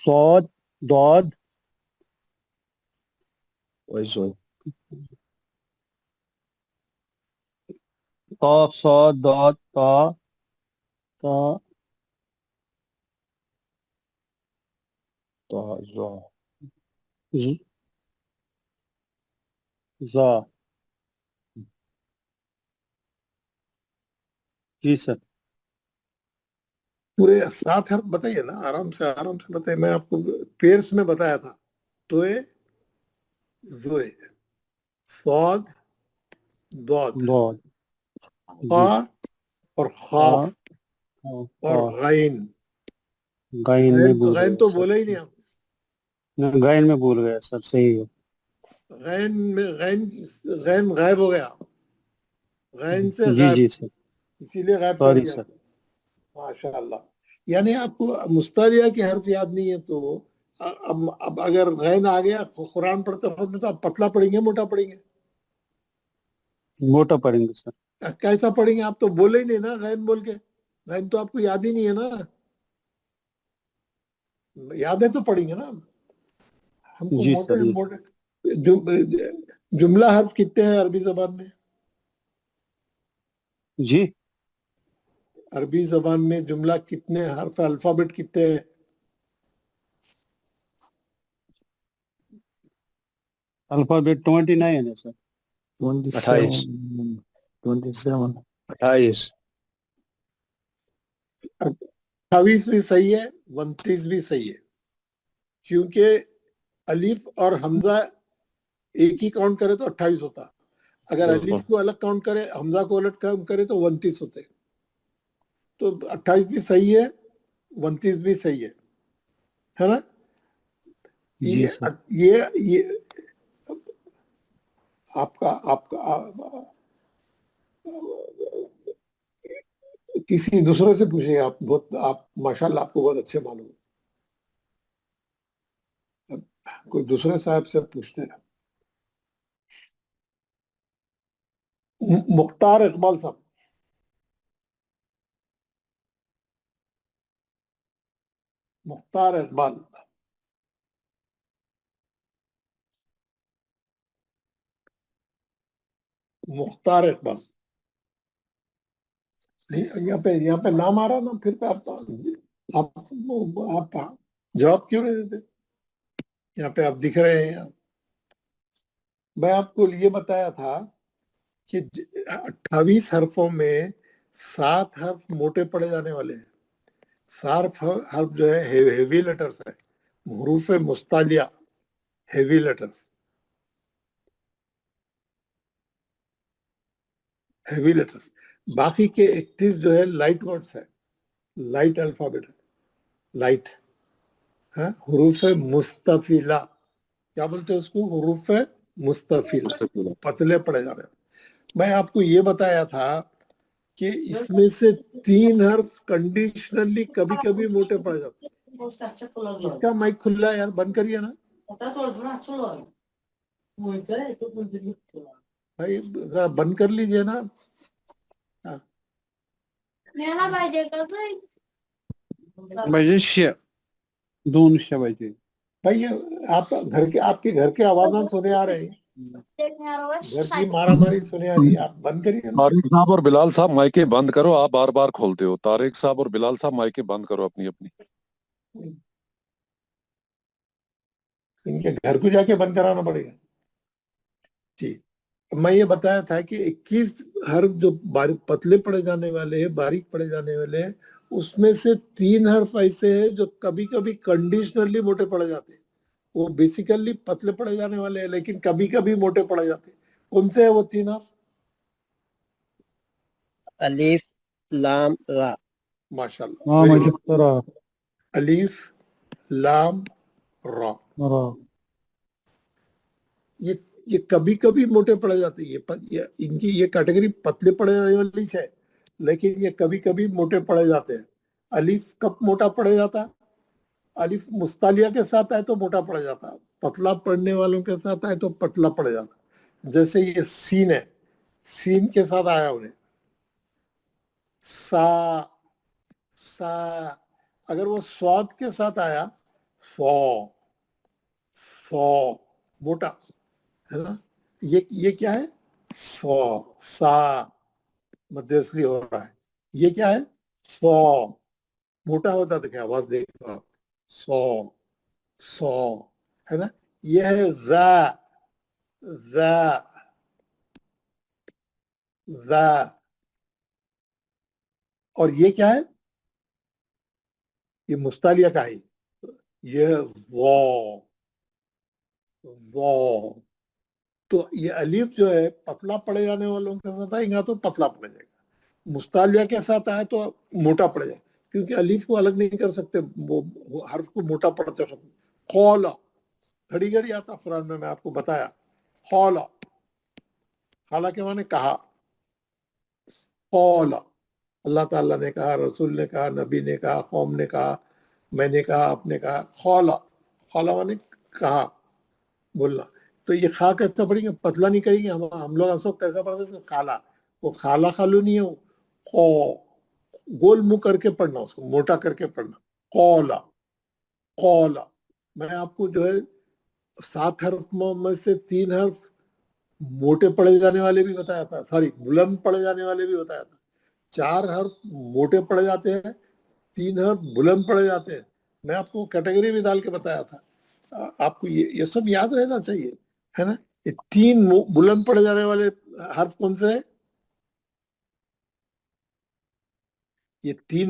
साद, दाद, क़ाफ, साद, दाद, ता, ता, ज़ा, जा। जी सर। पूरे 7 हर्फ बताइए ना, आराम से बताइए। मैं आपको पेयर्स में बताया था, तोए, जोए, सौद, दौद, दौद। खा जी। और खाफ और गैन। गायन में भूल गैन गए तो सर। बोले ही नहीं आप। गायन में भूल गए सर, सही है। गैन में गैन गायब हो गया, गैन से जी गायब, जी सर, इसीलिए गायब कर सॉरी दिया। सर। माशाल्लाह। यानी आपको मुस्तारिया की हर्फ याद नहीं है तो अब अगर गैन आ गया कुरान पढ़ते वक्त में, तो आप पतला पढ़ेंगे मोटा पढ़ेंगे? मोटा पढ़ेंगे सर। कैसा पढ़ेंगे? आप तो बोले ही नहीं ना गैन बोल के, गैन तो आपको याद ही नहीं है ना। याद है तो पढ़ेंगे ना। हमको जी मोटे सर। मोटे जुमला हर्फ कितने हैं अरबी जबान में? जी। अरबी जबान में जुमला कितने हर्फ, अल्फाबेट कितने हैं? अल्फाबेट 29 है सर। 27 27 28 28 भी सही है, 29 भी सही है, क्योंकि अलीफ और हमजा एक ही काउंट करे तो 28 होता। अगर अलीफ को अलग काउंट करे, हमजा को अलग काउंट करे तो 29 होते। तो 28 भी सही है, 29 भी सही है ना? जी ये सर। ये आपका किसी दूसरे से पूछिए। आप माशाल्लाह आपको बहुत अच्छे मालूम है। कोई दूसरे साहब से पूछते हैं। मुख्तार इकबाल साहब। मुख्तार इकबाल। मुख्तार इकबाल। यहाँ पे नाम आ रहा ना, फिर पे आप जवाब क्यों नहीं देते? यहाँ पे आप दिख रहे हैं। मैं आपको ये बताया था कि 28 हर्फों में 7 हर्फ मोटे पड़े जाने वाले हैं। 7 हर्फ जो है हेवी लेटर्स है, हरूफ मुस्तालिया, हेवी लेटर्स, हेवी लेटर्स। बाकी के 31 जो है लाइट वर्ड्स है, लाइट अल्फाबेट है, लाइट है। हरूफ मुस्तफिला, क्या बोलते हैं उसको? हरूफ मुस्तफिला, पतले पड़े जा रहे। मैं आपको ये बताया था कि इसमें से 3 हर्फ कंडीशनली कभी कभी मोटे पड़ जाते हैं। इसका माइक खुला है यार, बंद करिए ना भाई, जरा बंद कर लीजिए ना। पाहिजे 200 पाहिजे। भाई ये आपके घर के आवाज सुने आ रहे हैं, घर की मारामारी सुने आ रही है। आप बंद करिए ना। तारिक साहब और बिलाल साहब माइके बंद करो, आप बार बार खोलते हो। तारिक साहब और बिलाल साहब माइके बंद करो अपनी अपनी। इनके घर को जाके बंद कराना पड़ेगा जी। मैं ये बताया था कि 21 हर्फ जो पतले पड़े जाने वाले हैं, बारीक पड़े जाने वाले हैं, उसमें से 3 हर्फ ऐसे हैं जो कभी कभी कंडीशनली मोटे पड़े जाते हैं। वो बेसिकली पतले पड़े जाने वाले हैं, लेकिन कभी कभी मोटे पड़े जाते हैं। कौन से है वो 3 हर्फ? अलीफ, लाम, रा। माशाल्लाह, very good। अलीफ, लाम, रा। ये कभी कभी मोटे पड़ जाते हैं। इनकी ये कैटेगरी पतले पड़े जाने वाली है, लेकिन ये कभी कभी मोटे पड़े जाते हैं। अलीफ कब मोटा पड़ जाता है? अलीफ मुस्तालिया के साथ आए तो मोटा पड़ जाता है, पतला पड़ने वालों के साथ आए तो पतला पड़ जाता है। जैसे ये सीन है, सीन के साथ आया उन्हें सा सा। अगर वो स्वाद के साथ आया, सौ सौ, मोटा है ना। ये क्या है? सौ, सा मध्यस्थली हो रहा है। ये क्या है? सौ, मोटा होता तो क्या आवाज देखो आप, सौ सौ है ना। ये है ज़ा, اور یہ کیا ہے؟ یہ مستعلیہ کا ہے، یہ تو یہ الف جو ہے پتلا پڑے جانے والوں کے ساتھ آئے گا تو پتلا پڑے جائے گا، مستعلیہ کے ساتھ آئے تو موٹا پڑے جائے گا، کیونکہ الف کو الگ نہیں کر سکتے، وہ حرف کو موٹا پڑتے ختم. قولا گھڑی گھڑی آتا قرآن میں آپ کو بتایا. قولا، قالا کے معنی کہا. قولا اللہ تعالیٰ نے کہا، رسول نے کہا، نبی نے کہا، قوم نے کہا، میں نے کہا، آپ نے کہا. قولا، قولا معنی کہا، بولنا. تو یہ خا کیسا پڑھیں گے؟ پتلا نہیں کریں گے. ہم لوگ سب کیسا پڑھتے ہیں؟ خالا. وہ خالا خالو نہیں ہے، وہ گول منہ کر کے پڑھنا، اس کو موٹا کر کے پڑھنا. قولا، قولا. میں آپ کو جو ہے 7 حرف میں سے 3 حرف موٹے پڑھے جانے والے بھی بتایا تھا، سوری بلند پڑھے جانے والے بھی بتایا تھا. 4 حرف موٹے پڑھے جاتے ہیں، 3 حرف بلند پڑھے جاتے ہیں. میں آپ کو کیٹیگری بھی ڈال کے بتایا تھا. آپ کو یہ سب یاد رہنا چاہیے، ہے نا. یہ 3 بلند پڑھے جانے والے حرف کون سے ہیں؟ یہ 3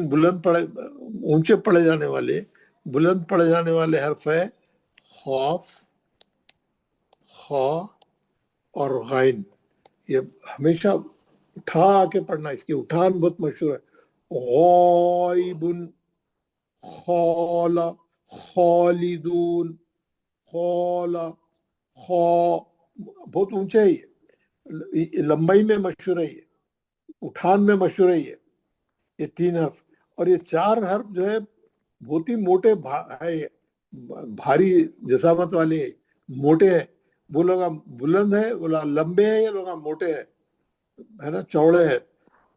اونچے پڑھے جانے والے، بلند پڑھے جانے والے حرف ہے خوف، خا اور غین. یہ ہمیشہ اٹھا کے پڑھنا، اس کی اٹھان بہت مشہور ہے. غائبن، خالا، خالدون، خالا، خا. بہت اونچے ہے یہ، لمبائی میں مشہور ہے، یہ اٹھان میں مشہور ہے یہ 3 حرف. اور یہ 4 حرف جو ہے بہت ہی موٹے ہے، بھاری جسامت والے ہے، موٹے ہیں. وہ لوگ بلند ہے، وہ لوگ لمبے ہیں، یہ لوگ موٹے ہیں، ہے نا، چوڑے ہیں.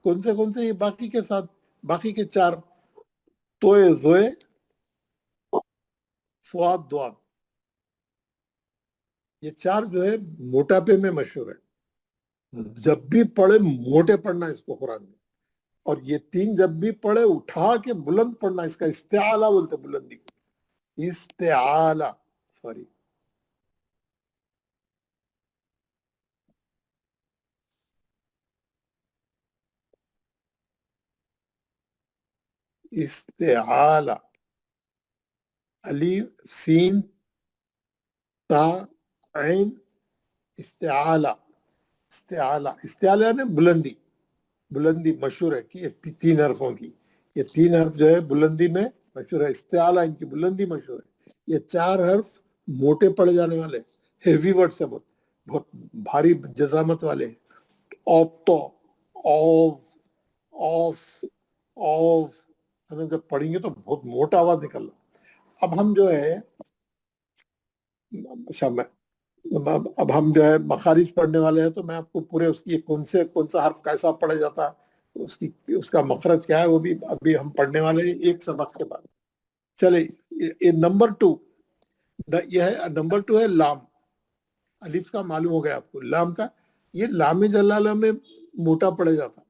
کون سے یہ باقی کے ساتھ، باقی کے 4 توئے، زوئے، فواد، دواد، یہ 4 جو ہے موٹاپے میں مشہور ہے. جب بھی پڑھے موٹے پڑھنا اس کو قرآن میں. اور یہ 3 جب بھی پڑھے اٹھا کے بلند پڑھنا، اس کا استعالا بولتے، بلندی کو استعالا، سوری. استعالا، الف سین تا عین، استعالا. استعالا، استعالا نے بلندی، بلندی مشہور ہے کہ یہ 3 حرفوں کی، یہ 3 حرف جو ہے بلندی میں مشہور ہے. استعالا ان کی بلندی مشہور ہے. یہ 4 حرف موٹے پڑے جانے والے، ہیوی ورڈ سے، بہت بھاری جزامت والے. اوتو، اوف، اوف، اوف، ہمیں جب پڑھیں گے تو بہت موٹا آواز نکلنا. اب ہم جو ہے اب ہم جو ہے مخارج پڑھنے والے ہیں، تو میں آپ کو پورے اس کی کون سا حرف کیسا پڑھا جاتا، اس کا مخرج کیا ہے، وہ بھی ابھی ہم پڑھنے والے ہیں ایک سبق کے بعد. چلے یہ نمبر 2، یہ ہے نمبر 2 ہے لام. الف کا معلوم ہو گیا آپ کو. لام کا، یہ لام جلالہ میں موٹا پڑے جاتا،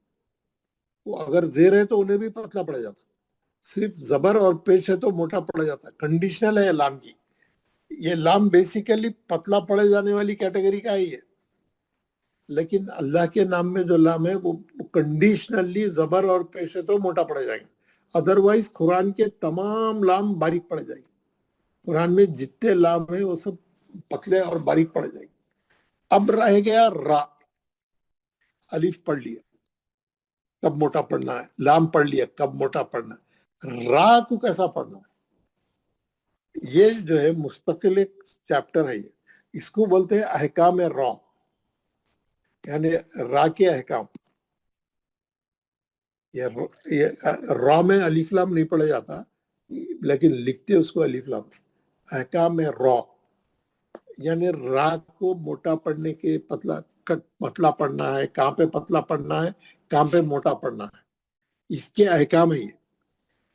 وہ اگر زیر ہے تو انہیں بھی پتلا پڑے جاتا. صرف زبر اور پیش ہے تو موٹا پڑا جاتا. کنڈیشنل ہے لام کی. یہ لام بیسیکلی پتلا پڑے جانے والی کیٹیگری کا ہی ہے، لیکن اللہ کے نام میں جو لام ہے وہ کنڈیشنلی زبر اور پیش ہے تو موٹا پڑے جائے گا. ادروائز قرآن کے تمام لام باریک پڑے جائیں گے. قرآن میں جتنے لام ہیں وہ سب پتلے اور باریک پڑے جائیں گے. اب رہ گیا را. الف پڑھ لیا، کب موٹا پڑھنا ہے. لام پڑھ لیا، کب موٹا پڑھنا ہے. را کو کیسا پڑھنا ہے، یہ جو ہے مستقل ایک چیپٹر ہے. یہ اس کو بولتے ہیں احکام را، یعنی را کے احکام. یہ را میں الف لام نہیں پڑھا جاتا، لیکن لکھتے اس کو الف لام سے. احکام را یعنی را کو موٹا پڑھنے کے پتلا پڑھنا ہے، کہاں پہ پتلا پڑھنا ہے، کہاں پہ موٹا پڑھنا ہے، اس کے احکام ہے. یہ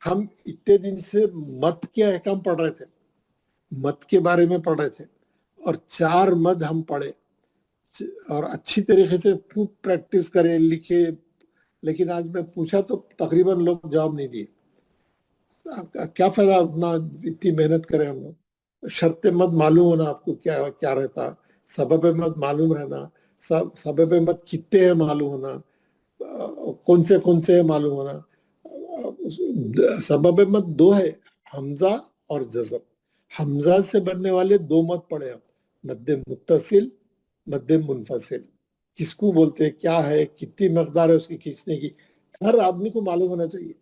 ہم اتنے دن سے مد کے احکام پڑھ رہے تھے، مد کے بارے میں پڑھ رہے تھے، اور 4 مد ہم پڑھے اور اچھی طریقے سے خوب پریکٹس کرے، لکھے. لیکن آج میں پوچھا تو تقریباً لوگ جواب نہیں دیے. کیا فائدہ اتنی محنت کرے ہم لوگ. شرط مد معلوم ہونا آپ کو کیا رہتا، सबब मत मालूम रहना, सबब मत कितने हैं मालूम होना, कौन से है मालूम होना। सबब मत दो है, हमजा और जज़म। हमजा से बनने वाले दो मत पढ़े हम, मद्दे मुत्तसिल, मद्दे मुनफसिल। किसको बोलते हैं, क्या है, कितनी मकदार है उसकी खींचने की, हर आदमी को मालूम होना चाहिए।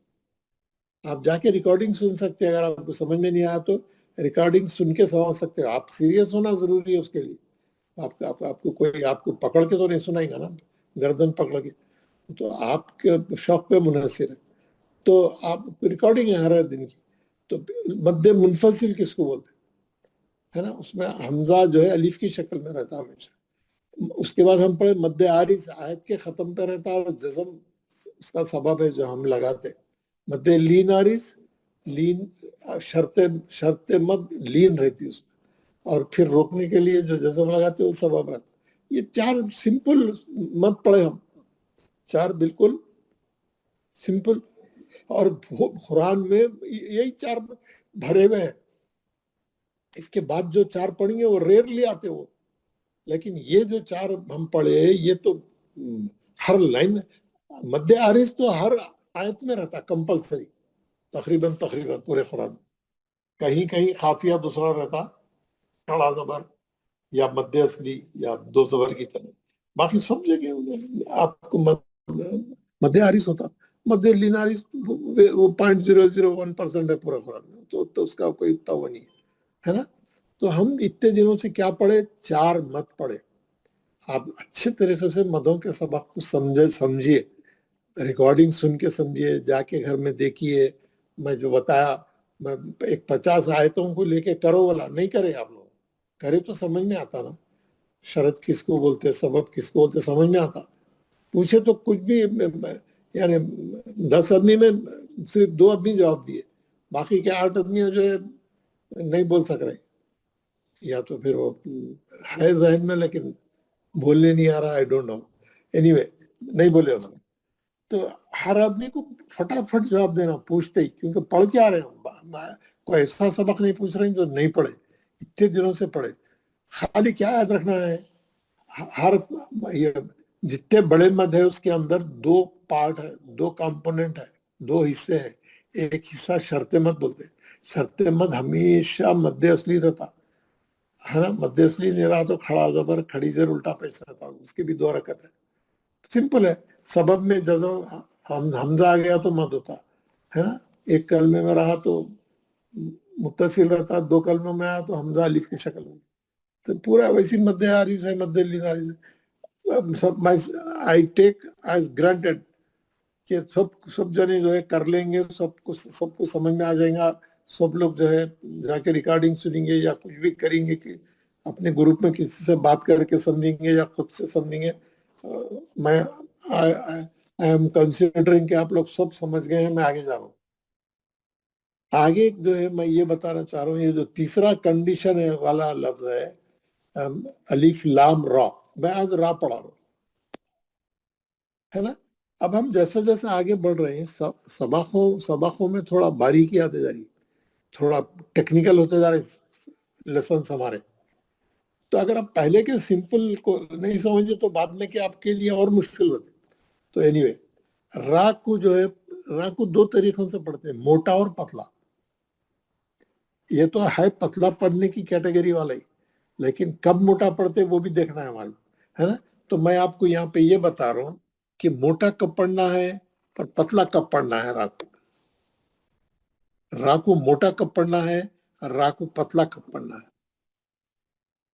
आप जाके रिकॉर्डिंग सुन सकते हैं, अगर आपको समझ में नहीं आया तो रिकॉर्डिंग सुन के समझ सकते हो। आप सीरियस होना जरूरी है उसके लिए। आपको कोई आपको पकड़ के तो नहीं सुनाएगा ना, गर्दन पकड़ के, तो आपके शौक पे मुनहसिर है। तो आप रिकॉर्डिंग है हर दिन की। तो मद्दे मुनफसिल किसको बोलते है ना, उसमें हमजा जो है अलीफ की शक्ल में रहता है हमेशा। उसके बाद हम पढ़े मद्दे आरिस, आयत के खत्म पे रहता है, और जज़म उसका सबब है जो हम लगाते हैं। मद्दे लीन आरिस, लीन शर्त मद लीन रहती है उसमें, और फिर रोकने के लिए जो जज़म लगाते हैं वो सबब रहता है। ये 4 सिंपल मत पढ़े हम, 4 बिल्कुल सिंपल, और कुरान में यही 4 भरे हुए हैं। इसके बाद जो 4 पढ़ेंगे वो रेयरली आते वो, लेकिन ये जो 4 हम पढ़े ये तो हर लाइन, मद्दे आरिस तो हर आयत में रहता कंपलसरी, तकरीबन पूरे कुरान में। कहीं कहीं खाफिया दूसरा रहता, खड़ा जबर या मद्दे असली या 2 जबर की तरह, बाकी सब जगह आपको मद्दे आरिस होता। मद्दे लीन आरिस वो 0.001% है पूरा कुरान में, तो उसका कोई इतना वो नहीं है ना। तो हम इतने दिनों से क्या पढ़े, 4 मत पढ़े। आप अच्छे तरीके से मदों के सबक को समझिए, रिकॉर्डिंग सुन के समझिए, जाके घर में देखिए। मैं जो बताया, मैं एक 50 आयतों को लेके करो वाला नहीं करे, आप लोग करे तो समझ में आता ना, शरत किसको बोलते, सबब किसको बोलते, समझ में आता। पूछे तो कुछ भी, यानी 10 आदमी में सिर्फ 2 आदमी जवाब दिए, बाकी के 8 आदमी जो है नहीं बोल सक रहे, या तो फिर वो है जहन में लेकिन बोलने नहीं आ रहा, आई डोंट नो, एनीवे नहीं बोले उन्होंने। तो हर आदमी को फटाफट जवाब देना पूछते ही, क्योंकि पढ़ के आ रहे हैं, कोई ऐसा सबक नहीं पूछ रहे हैं जो नहीं पढ़े, इतने दिनों से पढ़े। खाली क्या याद रखना है, हर जितने बड़े मद है उसके अंदर 2 पार्ट है, 2 कंपोनेंट है, 2 हिस्से हैं। एक हिस्सा शर्त मद बोलते हैं, शर्त मद हमेशा मद्दे असली रहता है ना, मद्दे असली नहीं रहा तो खड़ा जबर खड़ी जर उल्टा पेश रहता, उसकी भी 2 हरकत है। सिंपल है। सबब में जज़म हमजा आ गया तो मद होता है ना, एक कलमे में रहा तो मुत्तसिल रहता, 2 कलमों में आया तो हमजा अलिफ की शक्ल में। तो पूरा वैसी मद्दे आरिस है, मद्दे लीन आरिस है। सब आई टेक एज ग्रांटेड कि सब जने जो है कर लेंगे, सबको समझ में आ जाएगा। सब लोग जो है जाके रिकॉर्डिंग सुनेंगे या कुछ भी करेंगे कि अपने ग्रुप में किसी से बात करके समझेंगे या खुद से समझेंगे। मैं आई एम कंसिडरिंग कि आप लोग सब समझ गए हैं, मैं आगे जा रहा हूँ। आगे जो है मैं ये बताना चाह रहा हूँ, ये जो तीसरा कंडीशन है वाला लफ्ज है अलिफ लाम रा, मैं आज रा पढ़ा रहा हूँ, है ना। अब हम जैसे जैसे आगे बढ़ रहे हैं, सबकों में थोड़ा बारीकी आते जा रही, थोड़ा टेक्निकल होते जा रहे लेसन हमारे। तो अगर आप पहले के सिंपल को नहीं समझे तो बाद में के आपके लिए और मुश्किल होते। तो एनीवे, रा को जो है, रा को 2 तरीकों से पढ़ते हैं, मोटा और पतला। ये तो है पतला पढ़ने की कैटेगरी वाला ही, लेकिन कब मोटा पढ़ते वो भी देखना है हमारे, है ना। तो मैं आपको यहाँ पे ये बता रहा हूँ कि मोटा कब पढ़ना है और पतला कब पढ़ना है। रा को मोटा कब पढ़ना है और रा को पतला कब पढ़ना है,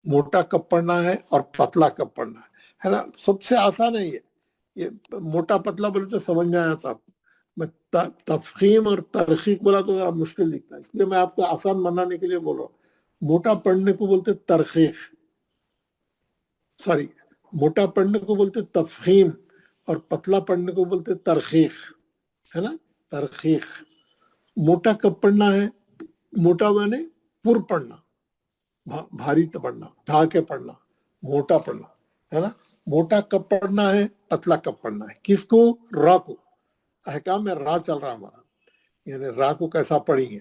मोटा कब पढ़ना है और पतला कब पढ़ना है ना। सबसे आसान है ये मोटा पतला बोले तो समझ में आया था आपको। मैं तफखीम और तरकीक बोला तो जरा मुश्किल दिखता है, इसलिए मैं आपको आसान बनाने के लिए बोल रहा हूँ। मोटा पढ़ने को बोलते तरकीक, सॉरी, मोटा पढ़ने को बोलते तफखीम और पतला पढ़ने को बोलते तरकीक, है ना, तरकीक। मोटा कब पढ़ना है, मोटा माने पुर पढ़ना, भारी पढ़ना, ढा के पढ़ना, मोटा पढ़ना, है ना। मोटा कब पढ़ना है, पतला कब पढ़ना है, किसको, रा को। अहकाम में रा चल रहा हमारा, यानी रा को कैसा पढ़ेंगे,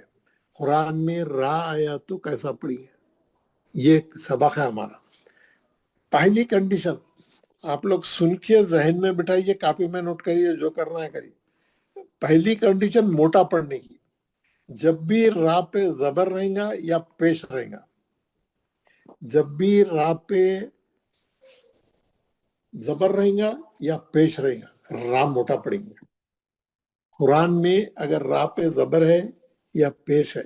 कुरान में रा आया तो कैसा पढ़ेंगे, ये सबक है हमारा। पहली कंडीशन आप लोग सुन के जहन में बिठाइए, कॉपी में नोट करिए, जो करना है करिए। पहली कंडीशन मोटा पढ़ने की, जब भी रा पे जबर रहेगा या पेश रहेगा, जब भी रा पे जबर रहेगा या पेश रहेगा, रा मोटा पढ़ेंगे। कुरान में अगर रा पे जबर है या पेश है,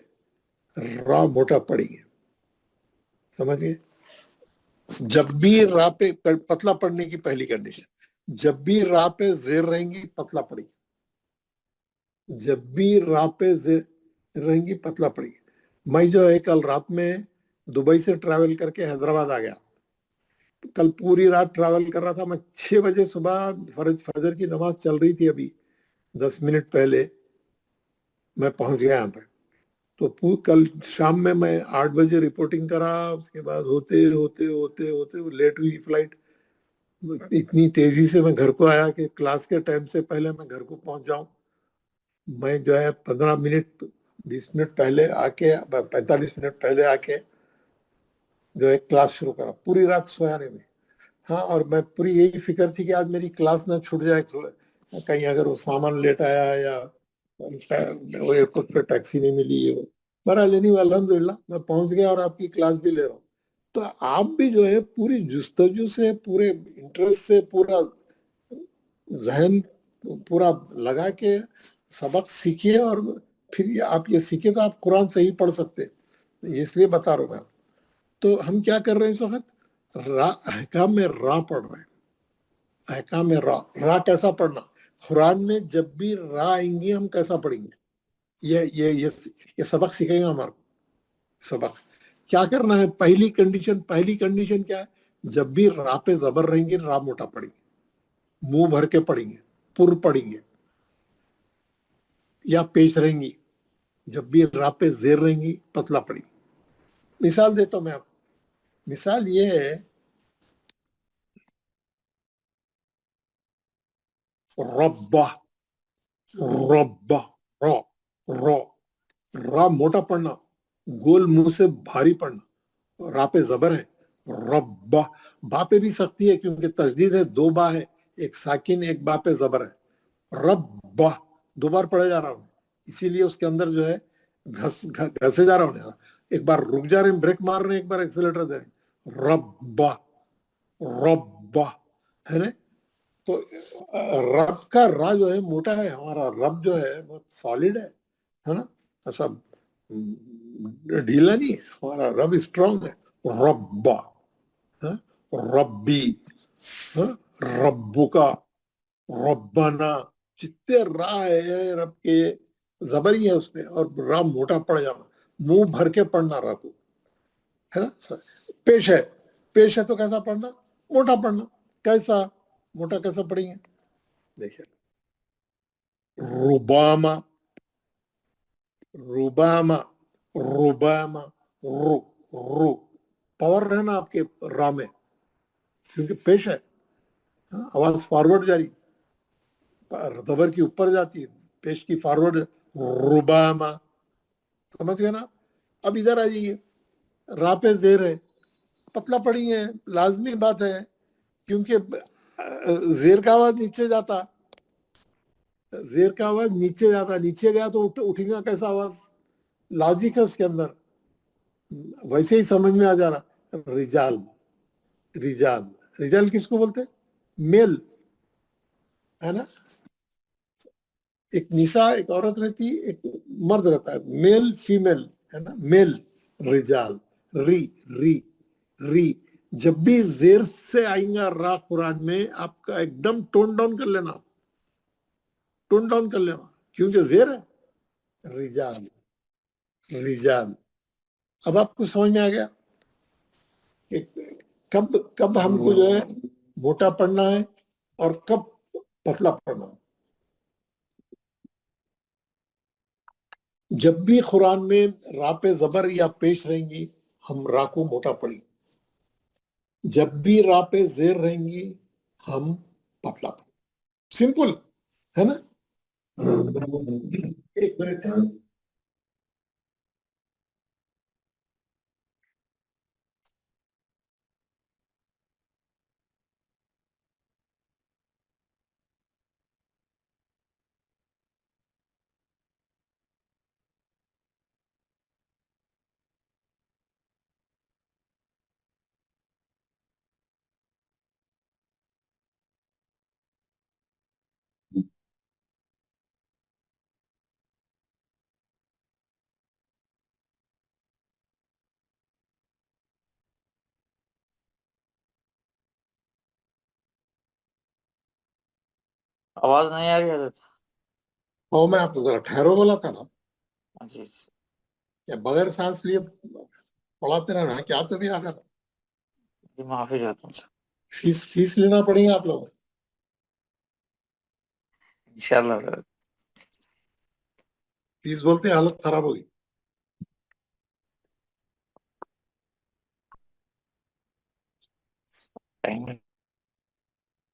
रा मोटा पढ़ेंगे। समझ गए? जब भी रा पे पतला पढ़ने की पहली कंडीशन, जब भी रा पे जेर रहेंगी पतला पढ़ेंगे। जब भी रा पे जेर रहेंगी पतला पढ़ेंगे। मैं जो है कल रात में दुबई से ट्रैवल करके हैदराबाद आ गया। कल पूरी रात ट्रैवल कर रहा था मैं। 6 बजे सुबह फजर की नमाज चल रही थी, अभी 10 मिनट पहले मैं पहुंच गया यहाँ पे। तो कल शाम में मैं 8 बजे रिपोर्टिंग करा। उसके बाद होते होते होते होते लेट हुई फ्लाइट। इतनी तेजी से मैं घर को आया कि क्लास के टाइम से पहले मैं घर को पहुंच जाऊं। मैं जो है 15 मिनट 20 मिनट पहले आके, 45 मिनट पहले आके जो है क्लास शुरू करा। पूरी रात सोया नहीं मैं। हाँ, और मैं पूरी यही फिक्र थी कि आज मेरी क्लास ना छूट जाए, कहीं अगर वो सामान लेट आया या वो एयरपोर्ट पे टैक्सी नहीं मिली है। बहरहाल नहीं, अल्हम्दुलिल्लाह मैं पहुंच गया और आपकी क्लास भी ले रहा हूँ। तो आप भी जो है पूरी जुस्तजू से, पूरे इंटरेस्ट से, पूरा जहन पूरा लगा के सबक सीखिए, और फिर आप ये सीखे तो आप कुरान सही पढ़ सकते हैं। इसलिए बता रहा हूँ मैं। तो हम क्या कर रहे हैं इस वक्त? अहकाम में रा पढ़ रहे हैं। अहकाम में रा कैसा पढ़ना? कुरान में जब भी रा आएंगी हम कैसा पढ़ेंगे, ये सबक सीखेंगे हमारा सबक। क्या करना है? पहली कंडीशन क्या है? जब भी रा पे जबर रहेंगे रा मोटा पढ़ेंगे, मुंह भर के पढ़ेंगे, पुर पढ़ेंगे। या पेश रहेंगी, जब भी रा पे जेर रहेंगी पतला पढ़ेंगे। मिसाल देता हूं मैं आपको। मिसाल ये है, रब्बा, रब्बा, रा रा रा मोटा पढ़ना, गोल मुंह से भारी पढ़ना। रा पे जबर है, रब्बा। बा पे भी सख्ती है क्योंकि तजदीद है, 2 बा है, एक साकिन एक बा पे जबर है। रब्बा 2 बार पढ़े जा रहा हूं, इसीलिए उसके अंदर जो है घसे जा रहा हूं। एक बार रुक जा रहे हैं, ब्रेक मार रहे हैं, एक बार एक्सीलरेटर दे रहे हैं। रब्बा, रब्बा, है ना? तो रब का रा जो है मोटा है, हमारा रब जो है बहुत सॉलिड है ना? ऐसा ढीला नहीं है, हमारा रब स्ट्रांग है। रब्बा, रब्बी, रब्बुका, रब्बाना। जितने रा है रब के जबर ही है उसमें, और रा मोटा पड़ जाना, मुंह भर के पढ़ना रा को, है ना? पेश है तो कैसा पढ़ना? मोटा पढ़ना। कैसा मोटा? कैसा पढ़ेंगे? देखिए, रुबामा, रुबामा, रुबामा, रू रू पावर रहना आपके रा में, क्योंकि पेश है। आवाज फॉरवर्ड जा रही, जबर की ऊपर जाती है, पेश की फॉरवर्ड। रुबामा, समझ गए ना? अब इधर आ जाइए, रा पे जेर है, पतला पढ़ेंगे, लाजमी बात है, क्योंकि जेर का आवाज नीचे जाता, जेर का आवाज नीचे जाता, नीचे गया तो उठेगा कैसा आवाज? लॉजिक है उसके अंदर, वैसे ही समझ में आ जा रहा। रिजाल, रिजाल, रिजाल किसको बोलते? मेल, है ना? एक निसा एक औरत रहती, एक मर्द रहता है, मेल फीमेल, है ना? मेल, रिजाल, री री री। जब भी जेर से आएगा रा कुरान में, आपका एकदम टोन डाउन कर लेना, टोन डाउन कर लेना, क्योंकि जेर है। रिजाल, रिजाल। अब आपको समझ में आ गया कि कब कब हमको जो है मोटा पढ़ना है और कब पतला पढ़ना है। जब भी कुरान में रा पे जबर या पेश रहेंगी हम रा को मोटा पढ़ेंगे, जब भी रा पे जेर रहेंगी हम पतला पढ़ेंगे। सिंपल है ना? एक मिनट, आवाज नहीं आ रही हजरत? और मैं आपको जरा ठहरो बोला था ना, जी या बगैर सांस लिए पढ़ाते रहना क्या तो भी आकर जी, माफी चाहता हूँ सर, फीस लेना पड़ेगा आप लोगों से। इंशाल्लाह हजरत। फीस बोलते हालत खराब होगी।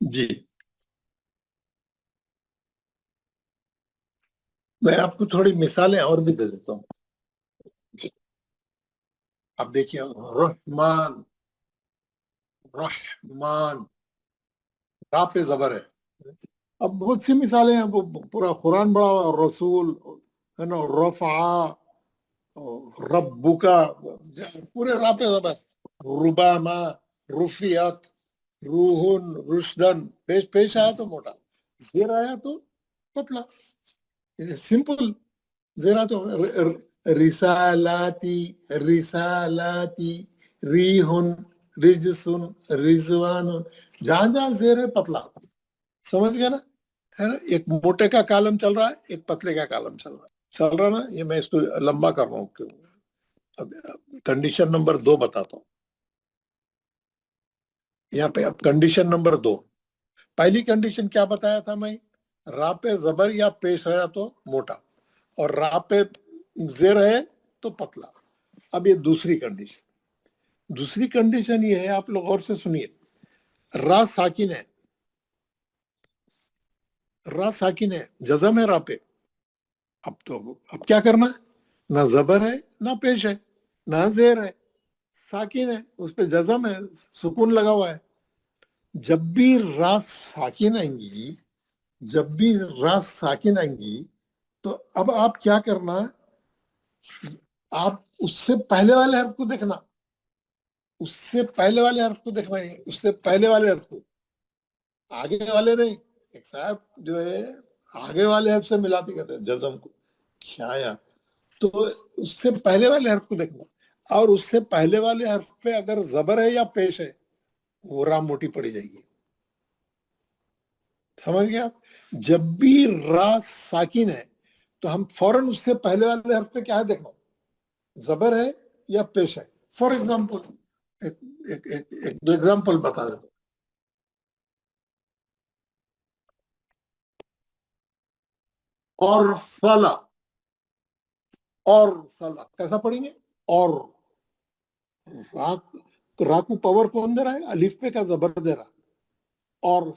जी, मैं आपको थोड़ी मिसालें और भी दे देता हूँ। आप देखिए, रहमान, रहमान, रा पे जबर है। अब बहुत सी मिसालें हैं, वो पूरा कुरान बड़ा हुआ, रसूल है ना, रफा, रब्बुका, पूरे रा पे जबर, रुबामा, रुफियत, रूहुन, रुशदन, पेश पेश आया तो मोटा, जेर आया तो पतला, सिंपल। जेर आया तो रिसालाती, रिसालाती, रीहुन, रिजसुन, रिजवानुन, जहां जहां जेर है पतला, समझ गया ना, है ना। एक मोटे का कॉलम चल रहा है, एक पतले का कॉलम चल रहा ना। ये मैं इसको लंबा कर रहा हूँ क्यों। अब कंडीशन नंबर 2 बताता हूँ। यहाँ पे अब कंडीशन नंबर 2, पहली कंडीशन क्या बताया था मैं, रा पे जबर या पेश है तो मोटा, और रा पे जेर है तो पतला। अब ये दूसरी कंडीशन ये है, आप लोग और से सुनिए। रा साकिन है, रा साकिन है, जज़म है रा पे। अब क्या करना है, ना जबर है ना पेश है ना जेर है, साकिन है, उस पे जज़म है, सुकून लगा हुआ है। जब भी रा साकिन आएंगी, तो अब आप क्या करना, आप उससे पहले वाले हर्फ को देखना, उससे पहले वाले हर्फ को, आगे वाले नहीं। एक साहब जो है आगे वाले हर्फ से मिलाते कहते हैं जज़म को, क्या यार, तो उससे पहले वाले हर्फ को देखना, और उससे पहले वाले हर्फ पे अगर जबर है या पेश है, वो रा मोटी पड़ी जाएगी। समझ गए आप। जब भी रा साकिन है तो हम फौरन उससे पहले वाले हर्फ पे क्या है देखना, जबर है या पेश है। फॉर एग्जाम्पल एक दो एग्जाम्पल बता देता हूं। और सला कैसा पढ़ेंगे, और रा को पावर कौन दे रहा है, अलिफ पे का जबर दे रहा, और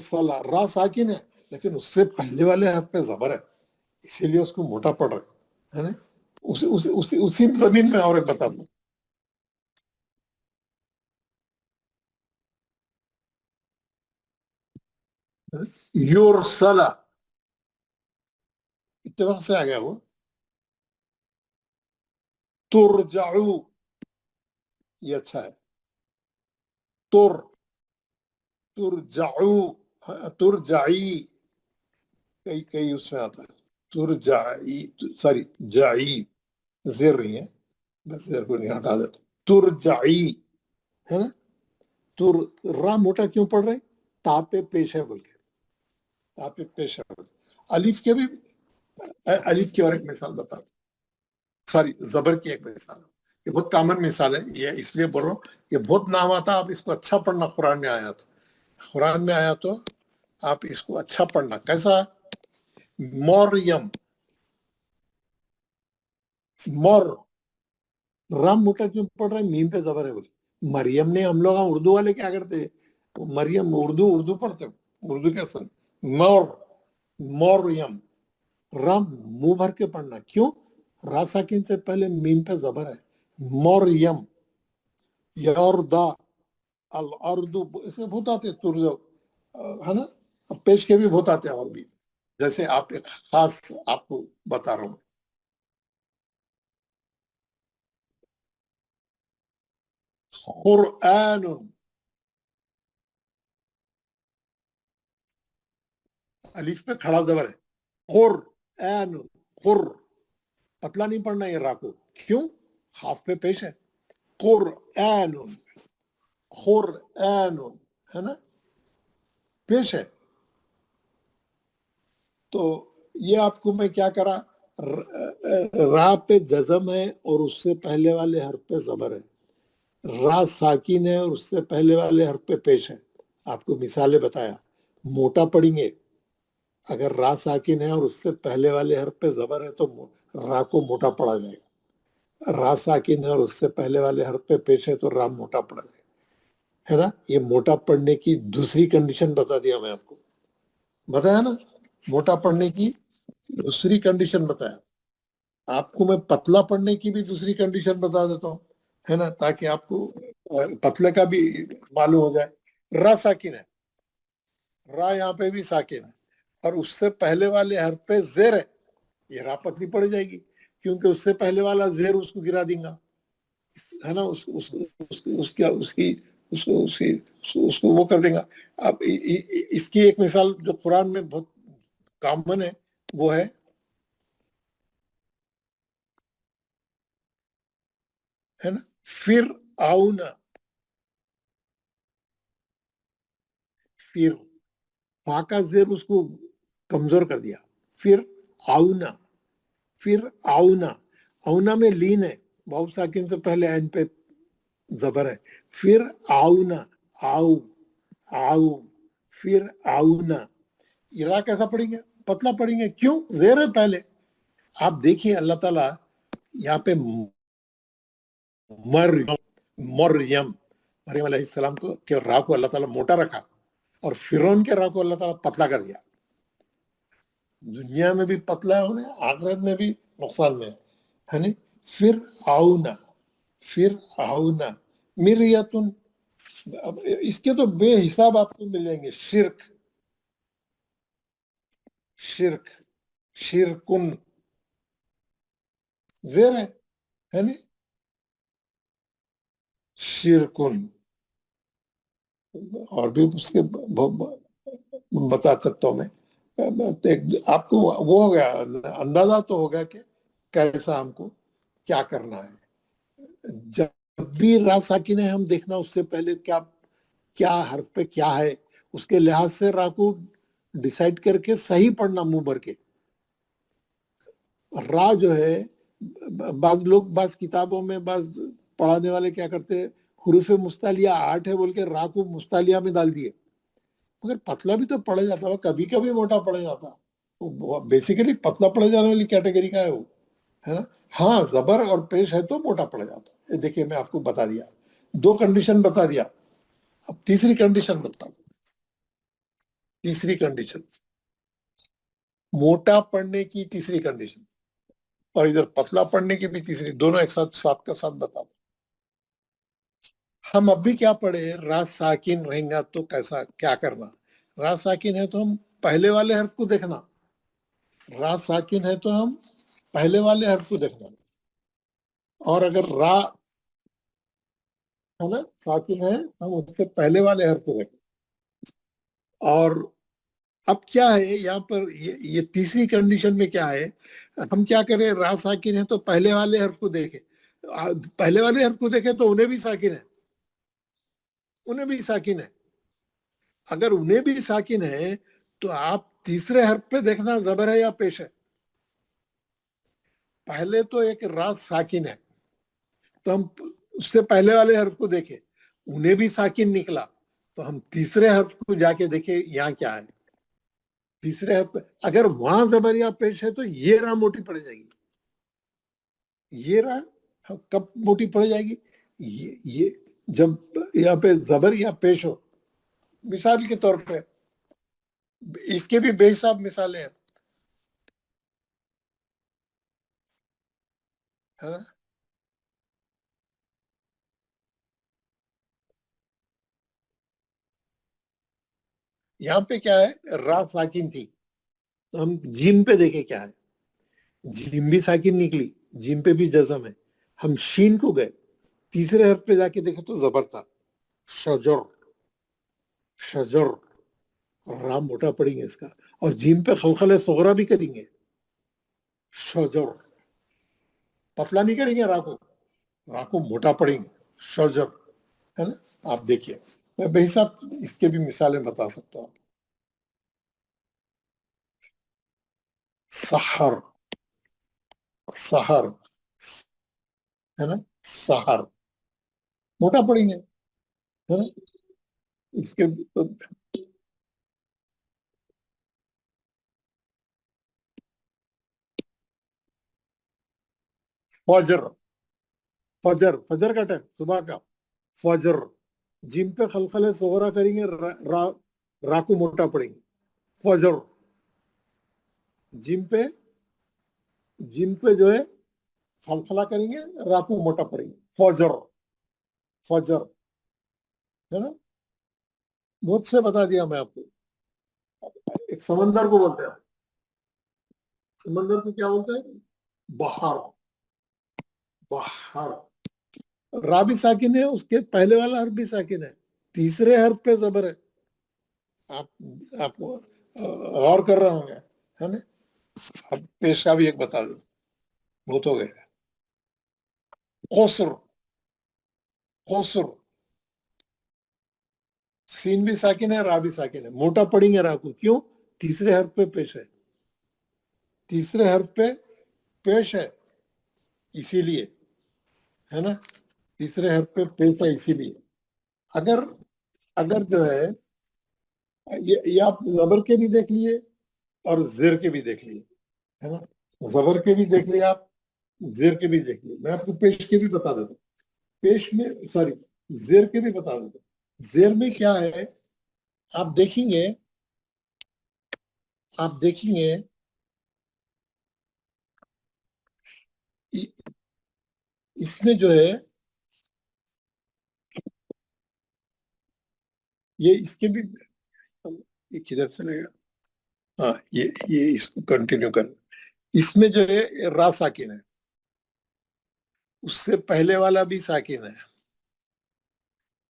सला रा साकिन है, लेकिन उससे पहले वाले हर्फ पे जबर है, इसीलिए उसको मोटा पड़ रहा है ना। उसी जमीन में और एक बता दूं, युरसला इत्तेफाक से आ गया वो, तुरजाऊ, ये अच्छा है, तुरजाऊ, तुरजाई, कई उसमें आता है, तुरजाई, सॉरी जाई, जेर नहीं है, बस जेर को नहीं हटा देता, तुरजाई, है ना। तुर रा मोटा क्यों पड़ रहा है, तापे पेश है बोल के, तापे पेश है। अलिफ की और एक मिसाल बता दो, सॉरी जबर की एक मिसाल, ये बहुत कॉमन मिसाल है, ये इसलिए बोल रहा हूँ, ये बहुत नाम आता, आप इसको अच्छा पढ़ना, कुरान में आया तो आप इसको अच्छा पढ़ना। कैसा, मौर्यम, राम मोटा क्यों पढ़ रहा है, मीम पे जबर है बोले। मरियम ने, हम लोग उर्दू वाले क्या करते हैं, मरियम उर्दू पढ़ते, उर्दू कैसा, मौर्यम, राम मुंह भर के पढ़ना, क्यों, रा साकिन से पहले मीम पे जबर है, मौर्यम, यर्दा, अल अर्दू, ऐसे बहुत आते तुर्जो, है ना। अब पेश के भी बहुत आते हैं, और भी, जैसे आप एक खास आपको बता रहा हूं, कुरआन, अलिफ पे खड़ा जबर है, कुरआन, कुर, पतला नहीं पढ़ना ये रा को, क्यों, हाफ पे पेश है, कुरआन, है ना। पेश है। तो ये आपको मैं क्या करा, रा पे जज़म है और उससे पहले वाले हर्फ पे ज़बर है, रा साकिन है और उससे पहले वाले हर्फ पे पेश है। आपको मिसालें बताया, मोटा पढ़ेंगे, अगर रा साकिन है और उससे पहले वाले हर्फ पे ज़बर है तो रा को मोटा पढ़ा जाएगा, रा साकिन है और उससे पहले वाले हर्फ पे पेश है तो रा मोटा पढ़ा जाएगा, है ना। ये मोटा पढ़ने की दूसरी कंडीशन बता दिया मैं आपको, बताया ना, मोटा पढ़ने की दूसरी कंडीशन बताया। आपको मैं पतला पढ़ने की भी दूसरी कंडीशन बता देता हूँ, है ना, ताकि आपको पतले का भी मालूम हो जाए। रा साकिन है, रा यहाँ पे भी साकिन है और उससे पहले वाले हर्फ पे जेर है, ये रा पतली पड़ जाएगी क्योंकि उससे पहले वाला जेर उसको गिरा देगा, है ना, उसको वो कर देगा। अब इसकी एक मिसाल जो कुरान में बहुत कॉमन है वो है ना, फिर आउना, फिर फा का जेर उसको कमजोर कर दिया, फिर आउना, फिर आउना, आउना में लीन है, वाव साकिन से पहले एन पे जबर है, फिर आउना, आउ आउ, फिर आउना। इरा कैसा पढ़ेंगे, पतला पढ़ेंगे, क्यों, जेर है पहले। आप देखिए अल्लाह ताला यहाँ पे मरियम अलैहिस्सलाम को के रा को अल्लाह ताला मोटा रखा और फिरौन के रा को अल्लाह ताला पतला कर दिया। दुनिया में भी पतला होने, आखिरत में भी नुकसान में है नहीं। फिर आउना, फिर आउना, मिरियतुन, इसके तो बेहिसाब आपको मिल जाएंगे। शिरक, शिरक, शिरकुन, जेर है नहीं, शिरकुन, और भी उसके बता सकता हूं मैं। आपको वो हो गया, अंदाजा तो होगा कि कैसा हमको क्या करना है। जब भी रा साकिन है हम देखना उससे पहले क्या क्या हर्फ पे क्या है, उसके लिहाज से रा को डिसाइड करके सही पढ़ना मुंह भर के। रा जो है, बाज लोग बाज किताबों में बाज पढ़ाने वाले क्या करते हैं, हुरूफ मुस्तालिया 8 है बोल के रा को मुस्तालिया में डाल दिए, मगर पतला भी तो पढ़ा जाता है, कभी कभी मोटा पढ़ा जाता है, बेसिकली पतला पढ़े जाने वाली कैटेगरी का है वो, है ना। हाँ, जबर और पेश है तो मोटा पड़ जाता है। देखिए मैं आपको बता दिया, 2 कंडीशन बता दिया, अब तीसरी कंडीशन बता दो। तीसरी कंडीशन, मोटा पढ़ने की तीसरी कंडीशन और इधर पतला पढ़ने की भी तीसरी, दोनों एक साथ साथ का साथ बता दो। हम अभी क्या पढ़े, रा साकिन रहेगा तो कैसा क्या करना। रा साकिन है तो हम पहले वाले हर्फ को देखना, रा साकिन है तो हम पहले वाले हर्फ को देखना, और अगर रा है ना साकिन है हम उससे पहले वाले हर्फ को देखना। और अब क्या है यहाँ पर, ये तीसरी कंडीशन में क्या है, हम क्या करें, रा साकिन है तो पहले वाले हर्फ को देखें, पहले वाले हर्फ को देखें तो उन्हें भी साकिन है, उन्हें भी साकिन है। अगर उन्हें भी साकिन है तो आप तीसरे हर्फ पे देखना जबर है या पेश है। पहले तो एक रा साकिन है तो हम उससे पहले वाले हर्फ को देखें, उन्हें भी साकिन निकला तो हम तीसरे हर्फ को जाके देखें यहाँ क्या है। तीसरे हर्फ अगर वहां जबर या पेश है तो ये रा मोटी पड़ जाएगी, ये रा कब मोटी पड़ जाएगी, ये जब यहाँ पे जबर या पेश हो। मिसाल के तौर पे, इसके भी बेहिसाब मिसालें हैं, है ना। यहाँ पे क्या है, रा साकिन थी तो हम जीम पे देखे क्या है, जीम भी साकिन निकली, जीम पे भी जज़म है। हम शीन को गए, तीसरे हर्फ पे जाके देखे तो जबर था, शजर, शजर, रा मोटा पड़ेंगे इसका, और जीम पे खलखल सुगरा भी करेंगे, शजर, पतला नहीं करेंगे रा को मोटा पड़ेंगे, शजर, है ना। आप देखिए मैं बेहिसाब इसके भी मिसालें बता सकता हूँ। सहर, सहर है ना, सहर मोटा पड़ेंगे, है ना। इसके फजर, फजर, फजर का टाइम सुबह का, फजर। जिम पे खलखले सोहरा करेंगे, रा को मोटा पड़ेंगे, फजर। जिम पे जो है खलखला करेंगे, रा को मोटा पड़ेंगे, फजर, फजर, है ना। बहुत से बता दिया मैं आपको। एक समंदर को बोलते हैं, समंदर को क्या बोलते हैं? बहार, बहार। रा भी साकिन है, उसके पहले वाला हर्फ भी साकिन है, तीसरे हर्फ पे जबर है। आप गौर कर रहे होंगे, है ना। अब पेश का भी एक बता दो, बहुत हो गए। कोसर, कोसर, सीन भी साकिन है, रा भी साकिन है, मोटा पड़ेंगे रा को, क्यों? तीसरे हर्फ पे पेश है, तीसरे हर्फ पे पेश है इसीलिए, है ना। तीसरे हर्फ पे पेश है इसीलिए। अगर जो है ये आप जबर के भी देख लिए और जेर के भी देख लिए, है ना। जबर के भी देख लिए आप, जेर के भी देख लिए। मैं आपको पेश के भी बता देता हूँ, पेश में सॉरी जेर के भी बता देता हूँ। जेर में क्या है, आप देखेंगे इसमें जो है ये इसके भी, ये किधर से लेगा, हाँ ये इसको कंटिन्यू कर। इसमें जो है रा साकिन है, उससे पहले वाला भी साकिन है,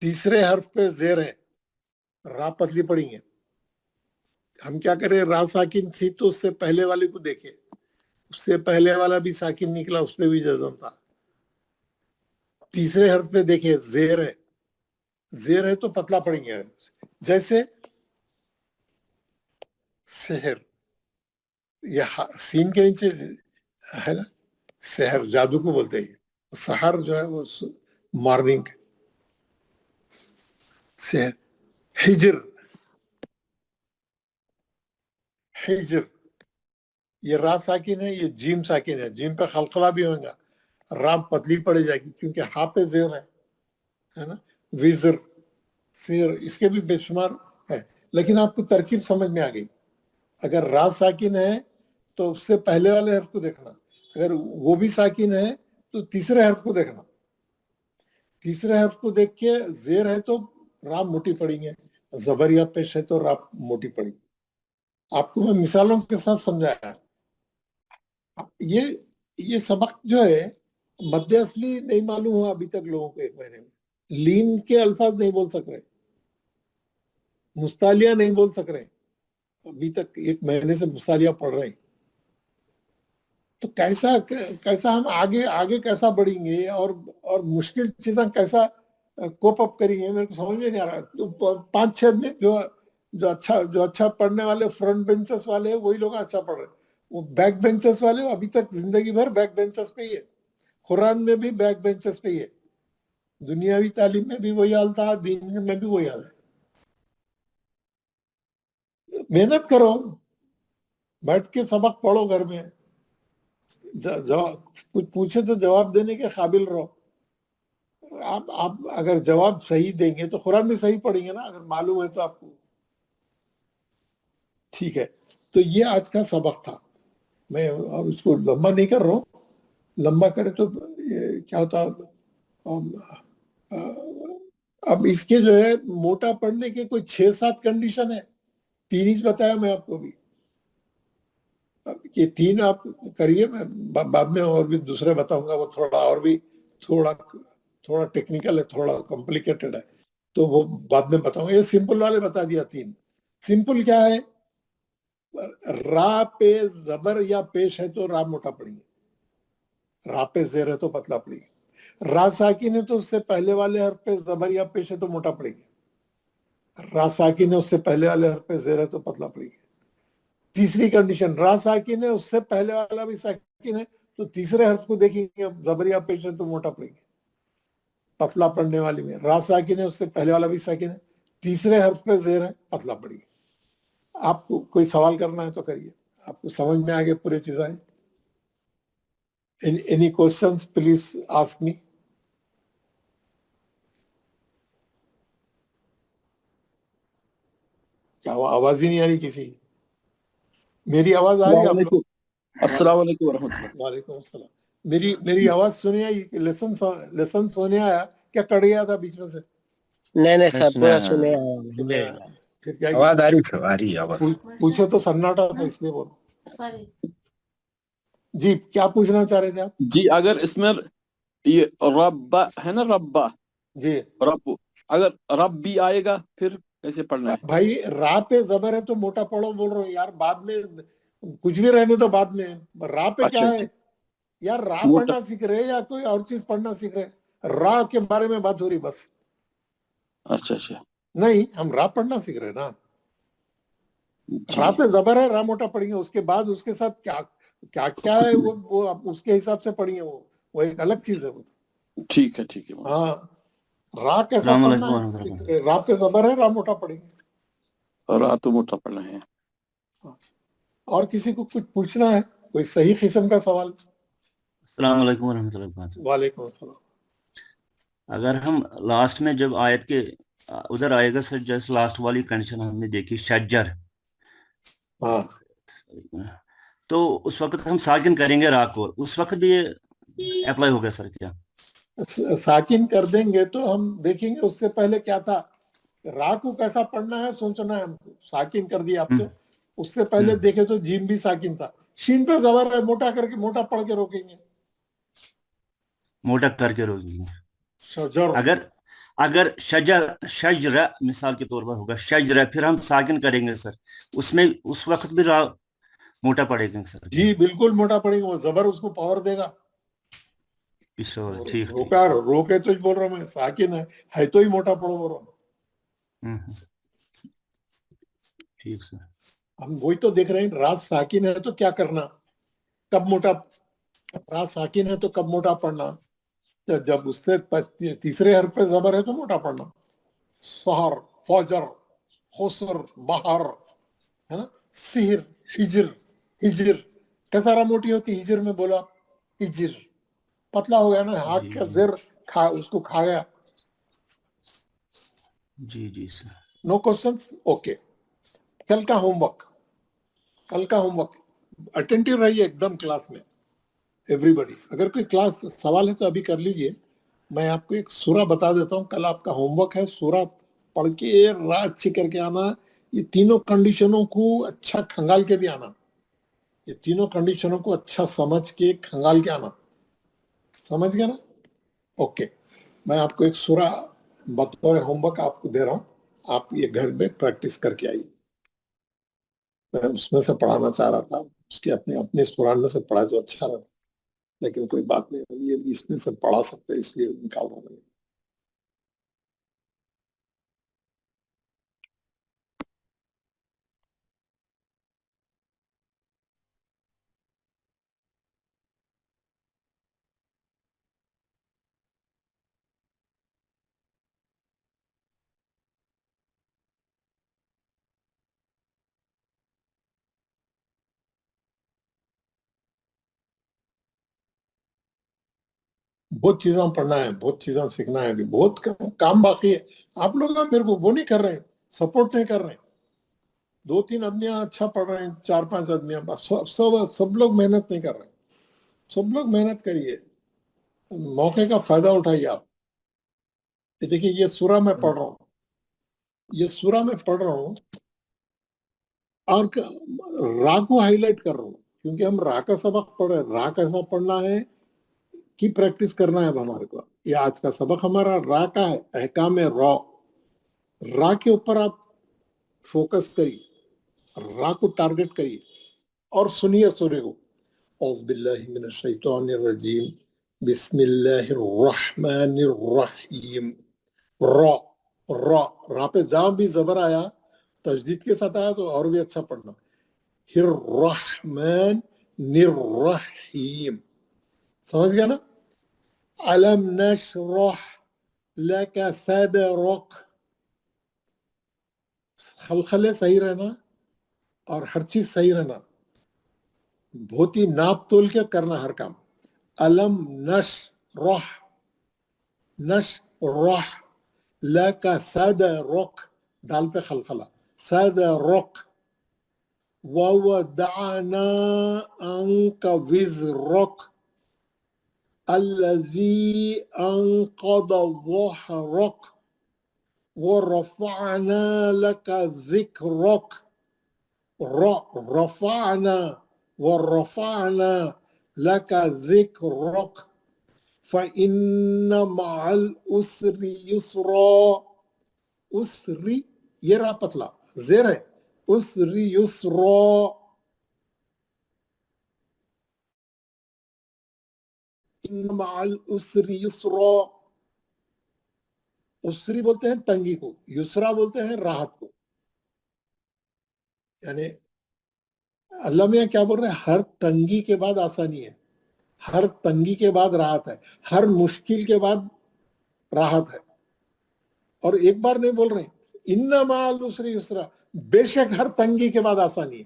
तीसरे हर्फ पे जेर है, रा पतली पड़ेंगे। हम क्या करें, रा साकिन थी तो उससे पहले वाले को देखे, उससे पहले वाला भी साकिन निकला, उसपे भी जज़म था। तीसरे हर्फ पे देखे जेर है, जेर है तो पतला पड़ेंगे। जैसे शहर, ये सीन के नीचे है ना, शहर जादू को बोलते हैं। सहर जो है वो मॉर्निंग, शहर। हिजर, हिजर, ये रा साकिन है, ये जीम साकिन है, जीम पे खलखला भी होगा, रा पतली पड़ जाएगी क्योंकि हा पे जेर है ना। विजर, सिर, इसके भी बेशुमार है, लेकिन आपको तरकीब समझ में आ गई। अगर रा साकिन है तो उससे पहले वाले हर्फ को देखना, अगर वो भी साकिन है तो तीसरे हर्फ को देखना। तीसरे हर्फ को देख के जेर है तो रा मोटी पड़ेंगे, जबर या पेश है तो रा मोटी पड़ेगी। आपको मैं मिसालों के साथ समझाया। ये सबक जो है मध्य असली नहीं मालूम हुआ अभी तक लोगों को। एक महीने में लीन के अल्फाज नहीं बोल सक रहे, मुस्तालिया नहीं बोल सक रहे, अभी तक एक महीने से मुस्तालिया पढ़ रहे हैं। तो कैसा हम आगे कैसा बढ़ेंगे और मुश्किल चीजें कैसा कोप अप करेंगे, मेरे को समझ में नहीं आ रहा। तो 5-6 में जो अच्छा पढ़ने वाले फ्रंट बेंचेस वाले हैं वही लोग अच्छा पढ़ रहे हैं। वो बैक बेंचेस वाले अभी तक जिंदगी भर बैक बेंचेस पे ही है। कुरान में भी बैक बेंचेस पे ही है, दुनियावी तालीम में भी वही हाल था, दीन में भी वही हाल है। मेहनत करो, बैठ के सबक पढ़ो घर में, कुछ पूछे तो जवाब देने के काबिल रहो। आप अगर जवाब सही देंगे तो कुरान भी सही पढ़ेंगे ना, अगर मालूम है तो आपको। ठीक है, तो ये आज का सबक था। मैं अब इसको लंबा नहीं कर रहा हूँ, लंबा करे तो क्या होता। अब इसके जो है मोटा पढ़ने के कोई 6-7 कंडीशन है, 3 ही बताया मैं आपको भी। ये 3 आप करिए, मैं बाद में और भी दूसरे बताऊंगा, वो थोड़ा टेक्निकल है, थोड़ा कॉम्प्लिकेटेड है, तो वो बाद में बताऊंगा। ये सिंपल वाले बता दिया 3। सिंपल क्या है, रा पे जबर या पेश है तो रा मोटा पड़ेगी, रा पे जेर है तो पतला पड़ेगी। रा साकिन है तो उससे पहले वाले हर्फ पे जबर या पेश है तो मोटा पड़ेगी। रा साकिन है उससे पहले वाले हर्फ पे जेर है तो पतला पड़ेगी। तीसरी कंडीशन रा साकिन है, उससे पहले वाला भी साकिन है, तो तीसरे हर्फ को देखेंगे, अब जबरिया पेश है तो मोटा पड़ेंगे। पतला पढ़ने वाली में रा साकिन है, उससे पहले वाला भी साकिन है, तीसरे हर्फ पे जेर है, पतला पड़ेगी। आपको कोई सवाल करना है तो करिए, आपको समझ में आ गए पूरी चीजें? Any questions please ask me. क्या आवाज ही नहीं आ रही किसी की? मेरी आवाज आ रही है आप लोग? अस्सलाम वालेकुम वरहमतुल्लाह। वालेकुम अस्सलाम। मेरी आवाज सुनी आई? लेसन सुने आया क्या? कट गया था बीच में से? नहीं सर, पूरा सुने फिर क्या आवाज आ रही है, आ रही है आवाज। पूछे तो सन्नाटा था इसलिए बोलो। जी क्या पूछना चाह रहे थे आप? जी अगर इसमें ये रब्बा है ना, रब्बा जी रब, अगर रब भी आएगा फिर कैसे पढ़ना है? भाई रा पे जबर है तो मोटा पढ़ो बोल रहा हूँ यार, बाद में कुछ भी रहने तो बाद में। रा पे क्या है यार? रा पढ़ना सीख रहे या कोई और चीज पढ़ना सीख रहे? रा के बारे में बात हो रही बस। अच्छा नहीं, हम रा पढ़ना सीख रहे ना। रा पे जबर है, रा मोटा पढ़ेंगे, उसके बाद उसके साथ क्या क्या क्या है वो आप उसके हिसाब से पढ़ेंगे, वो एक अलग चीज है वो। ठीक है हाँ, रा कैसा पढ़ना है? रा पे जबर है, रा मोटा पढ़ेंगे। रा तो मोटा पढ़ना है। और किसी को कुछ पूछना है? कोई सही किस्म का सवाल? अस्सलाम वालेकुम रहमतुल्लाहि व बरकातहू। वालेकुम अस्सलाम। अगर हम लास्ट में जब आयत के उधर आएगा सर, जस्ट लास्ट वाली कंडीशन हमने देखी शज्जर, हाँ, तो उस वक्त हम साकिन करेंगे रा को, उस वक्त भी ये अप्लाई होगा सर क्या? साकिन कर देंगे तो हम देखेंगे उससे पहले क्या था, रा को कैसा पढ़ना है सोचना है हमको। साकिन कर दिया आपने, उससे पहले देखे तो जीम भी साकिन था, शीन पे जबर है, मोटा करके मोटा पढ़ के रोकेंगे, मोटा करके रोकेंगे। शजर अगर शजरा मिसाल के तौर पर होगा शजरा, फिर हम साकिन करेंगे सर, उसमें उस वक्त भी रा मोटा पड़ेगा सर? जी बिल्कुल मोटा पड़ेगा, वो जबर उसको पावर देगा। ठीक रोके तो बोल रहा हूँ मैं, साकिन है तो ही मोटा पड़ो बोल रहा हूँ। ठीक सर। हम वही तो देख रहे हैं, रात साकिन है तो क्या करना, कब मोटा, रात साकिन है तो कब मोटा पड़ना, तो जब उससे तीसरे हर्फ पे जबर है तो मोटा पड़ना। सहर, फजर, खुसर, बहर, है ना, सिहर, हिजर, हिजर कैसा रा मोटी होती? हिजर में बोला हिजर, पतला हो गया ना, हाथ का जेर खा उसको खा गया। जी सर। No questions? ओके। कल का होमवर्क अटेंटिव रहिए एकदम क्लास में एवरीबॉडी। अगर कोई क्लास सवाल है तो अभी कर लीजिए। मैं आपको एक सूरा बता देता हूँ, कल आपका होमवर्क है, सूरा पढ़ के रा अच्छी करके आना, ये तीनों कंडीशनों को अच्छा खंगाल के भी आना, ये तीनों कंडीशनों को अच्छा समझ के खंगाल के आना, समझ गया ना? ओके, मैं आपको एक सूरा बतौर होमवर्क आपको दे रहा हूँ, आप ये घर में प्रैक्टिस करके आइए। मैं उसमें से पढ़ाना चाह रहा था, उसके अपने इस कुरान में से पढ़ा जो अच्छा रहता, लेकिन कोई बात नहीं, ये इसमें से पढ़ा सकते हैं इसलिए निकाल रहा हूँ। बहुत चीजें पढ़ना है, बहुत चीजें सीखना है, अभी बहुत काम बाकी है। आप लोग मेरे को वो नहीं कर रहे हैं, सपोर्ट नहीं कर रहे हैं। 2-3 आदमियां अच्छा पढ़ रहे हैं, 4-5 आदमियां बस, सब लोग मेहनत नहीं कर रहे हैं। सब लोग मेहनत करिए, मौके का फायदा उठाइए आप। देखिए ये सूरा मैं पढ़ रहा हूँ, ये सूरा मैं पढ़ रहा हूँ और रा को हाईलाइट कर रहा हूँ, क्योंकि हम रा का सबक पढ़ रहे हैं। रा कैसा पढ़ना है की प्रैक्टिस करना है हमारे को। ये आज का सबक हमारा रा का है, अहकाम रा। रा के ऊपर आप फोकस करिए, रा को टारगेट करिए और सुनिए सूरे को। औज़ बिल्लाहि मिनश शैतानिर रजीम, बिस्मिल्लाहिर रहमानिर रहीम। रा पे जहां भी जबर आया, तजदीद के साथ आया तो और भी अच्छा पढ़ना। الرحمن الرحیم. سمجھ گیا نا؟ علم نشرح لك صدرك. خلخلے صحیح رہنا اور ہر چیز صحیح رہنا، بہت ہی ناپ تول کے کرنا ہر کام. علم نشرح لك صدرك، دال پہ خلخلہ، صدرك. ووضعنا عنك وزرك الذي أنقض ظهرك ورفعنا لك ذكرك. ورفعنا لك ذكرك فإن مع العسر يسرا. اسری یہ را پتلا زیر ہے، اسری یسرا. ان مع العسر یسرا. اسری بولتے ہیں تنگی کو، یسرا بولتے ہیں راحت کو. یعنی اللہ میاں کیا بول رہے ہیں؟ ہر تنگی کے بعد آسانی ہے، ہر تنگی کے بعد راحت ہے، ہر مشکل کے بعد راحت ہے. اور ایک بار نہیں بول رہے ہیں ان مع العسر یسرا، بے شک ہر تنگی کے بعد آسانی ہے.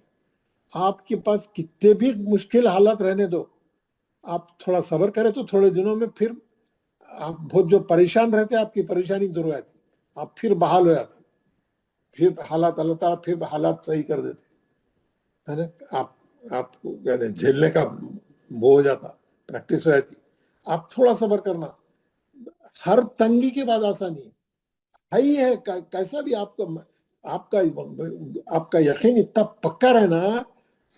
آپ کے پاس کتنے بھی مشکل حالات رہنے دو، آپ تھوڑا صبر کریں تو تھوڑے دنوں میں پھر آپ بہت جو پریشان رہتے آپ کی پریشانی دور ہو جاتی، آپ پھر بحال ہو جاتے، پھر حالات اللہ تعالیٰ پھر حالات صحیح کر دیتے ہے نا. آپ کو یعنی جھیلنے کا وہ ہو جاتا، پریکٹس ہو جاتی. آپ تھوڑا صبر کرنا، ہر تنگی کے بعد آسانی ہے. ہی ہے کیسا بھی آپ کا یقین اتنا پکا رہنا،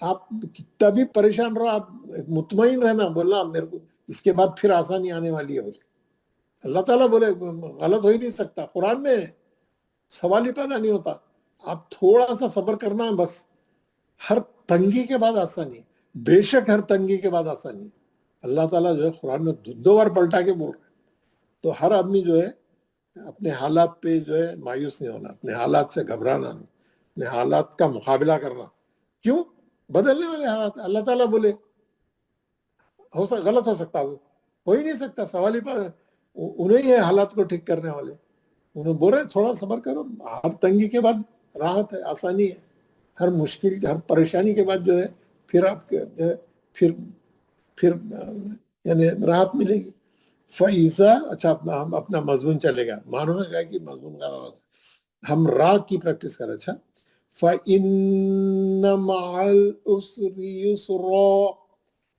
آپ کتنا بھی پریشان رہو، آپ مطمئن رہنا، بولنا میرے کو اس کے بعد پھر آسانی آنے والی ہے. اللہ تعالیٰ بولے غلط ہو ہی نہیں سکتا، قرآن میں سوال ہی پیدا نہیں ہوتا. آپ تھوڑا سا صبر کرنا ہے بس. ہر تنگی کے بعد آسانی، بے شک ہر تنگی کے بعد آسانی. اللہ تعالیٰ جو ہے قرآن میں دو بار پلٹا کے بول رہے ہیں. تو ہر آدمی جو ہے اپنے حالات پہ جو ہے مایوس نہیں ہونا، اپنے حالات سے گھبرانا نہیں، اپنے حالات کا مقابلہ کرنا. کیوں؟ بدلنے والے حالات. اللہ تعالیٰ بولے غلط ہو سکتا، وہ ہو ہی نہیں سکتا، سوال ہی پر انہیں ہے حالات کو ٹھیک کرنے والے. انہیں بول رہے تھوڑا صبر کرو، ہر تنگی کے بعد راحت ہے، آسانی ہے. ہر مشکل، ہر پریشانی کے بعد جو ہے پھر آپ پھر یعنی راحت ملے گی. فَإِذَا، اچھا اپنا مضمون چلے گا، معلوم ہے کہ مضمون کا ہم را کی پریکٹس کریں. اچھا، فَإِنَّ مَعَ الْعُسْرِ يُسْرًا.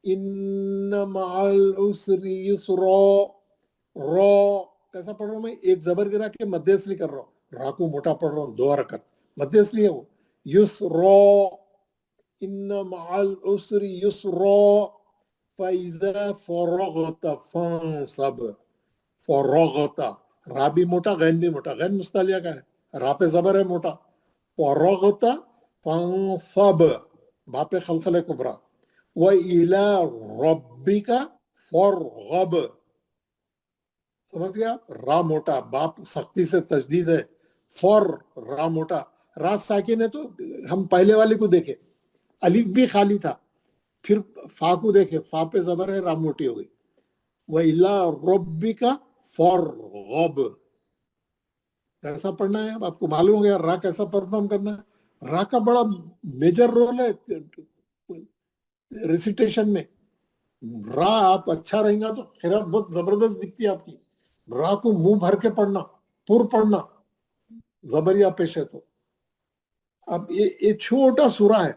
إِنَّ مَعَ الْعُسْرِ يُسْرًا. را کیسا پڑھ رہا ہوں میں؟ ایک زبر گرا کے مد اصلی کر رہا ہوں، را کو موٹا پڑھ رہا ہوں، 2 حرکت مد اصلی ہے وہ. یسرا، ان مع العسر یسرا. فَإِذَا فَرَغْتَ فَانصَبْ. فرغت، را بھی موٹا، غین بھی موٹا، غین مستعلیہ کا ہے، را پہ زبر ہے موٹا. فرغت فانصب، با پہ خلخلہ کبرا. وَإِلَى رَبِّكَ فَارْغَب. سمجھ گیا؟ را موٹا، باپ سختی سے تشدید ہے. فر، را موٹا، را ساکن ہے. تو ہم پہلے والے کو دیکھیں، الف بھی خالی تھا، پھر فا کو دیکھیں، فا پہ زبر ہے، را موٹی ہو گئی. وَإِلَىٰ رَبِّكَ فَارْغَب. کیسا پڑھنا ہے؟ اب آپ کو معلوم ہو گیا را کیسا پرفارم کرنا ہے. را کا بڑا میجر رول ہے ریسیٹیشن میں. را آپ اچھا رہیں گا تو قرأت بہت زبردست دکھتی ہے آپ کی. را کو منہ بھر کے پڑھنا، پر پڑھنا، زبریہ پیش ہے تو. اب یہ چھوٹا سورہ ہے،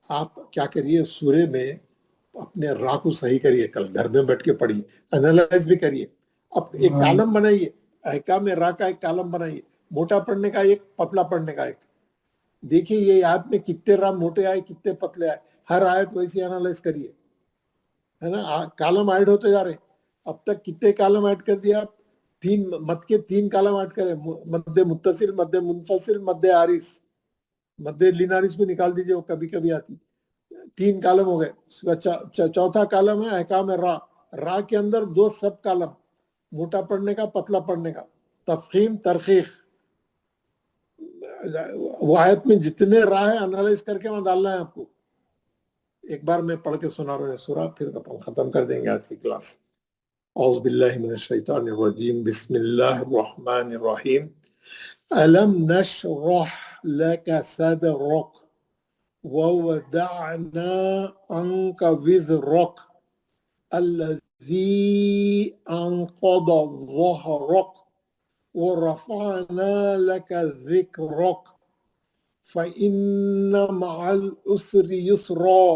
آپ کیا کریے سورے میں اپنے را کو صحیح کریے، کل گھر میں بیٹھ کے پڑھیے، انالائز بھی کریے. اب ایک کالم بنائیے، احکام را کا ایک کالم بنائیے، موٹا پڑھنے کا ایک، پتلا پڑھنے کا ایک. دیکھیے یہ آیت میں کتنے را موٹے آئے، کتنے پتلے آئے، ہر آیت ویسی انالائز کریے، ہے نا. کالم ایڈ ہوتے جا رہے ہیں. اب تک کتنے کالم ایڈ کر دیا آپ؟ 3 مد کے 3 کالم ایڈ کرے، مد متصل، مد منفصل، مد عارض. مد لینارس کو نکال دیجئے، وہ کبھی کبھی آتی. 3 کالم ہو گئے. اس کا چوتھا کالم ہے احکام را. را کے اندر 2 سب کالم، موٹا پڑھنے کا، پتلا پڑھنے کا، تفخیم، ترخیخ. वो आयत में जितने राह है एनालाइज करके वहां डालना है आपको। एक बार मैं पढ़ के सुना रहा हूँ सूरा, फिर अपन खत्म कर देंगे आज की क्लास। औज़ु बिल्लाहि मिनश शैतानिर रजीम, बिस्मिल्लाहिर रहमानिर रहीम। अलम नशरह लका सदरक व वदअना अंका विज़रक الذي أنقض ظهرك ورفعنا لك ذكرك فإن مع العسر يسرا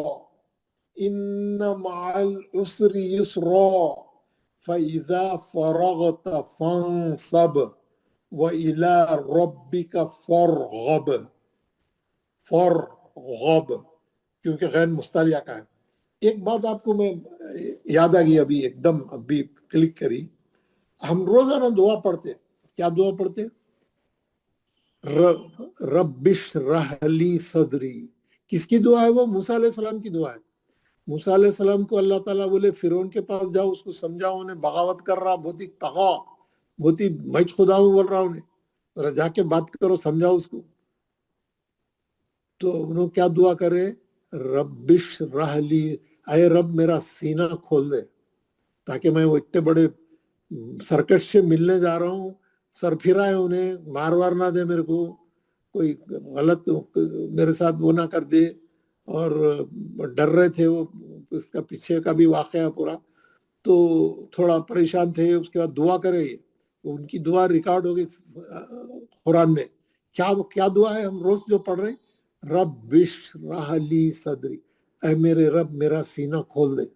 إن مع العسر يسرا فإذا فرغت فانصب وإلى ربك فارغب क्योंकि गैर मुस्तलिया का है। एक बात आपको मैं याद आ गई अभी एकदम, अभी क्लिक करी। हम रोजाना दुआ पढ़ते, क्या दुआ पढ़ते? रब्बिश रहली सदरी। किसकी दुआ है वो? मूसा अलैहिस्सलाम की दुआ है। मूसा अलैहिस्सलाम को अल्लाह ताला बोले फिरौन के पास जाओ, उसको समझाओ, उन्हें बगावत कर रहा, बहुत ही तगा, बहुत ही मैं खुदा हूं बोल रहा उन्हें, जरा जाके बात करो, समझाओ उसको। तो उन्होंने क्या दुआ करे? रब्बिश रहली, अय रब मेरा सीना खोल दे, ताकि मैं वो इतने बड़े सर्कस से मिलने जा रहा हूँ, सर फिराए उन्हें, मार वार ना दे मेरे को, कोई गलत मेरे साथ वो ना कर दे। और डर रहे थे वो, इसका पीछे का भी वाकया पूरा, तो थोड़ा परेशान थे। उसके बाद दुआ करे, उनकी दुआ रिकॉर्ड हो गई कुरान में। क्या दुआ है हम रोज जो पढ़ रहे हैं? रब्बिश रहली सदरी, ऐ मेरे रब मेरा सीना खोल दे,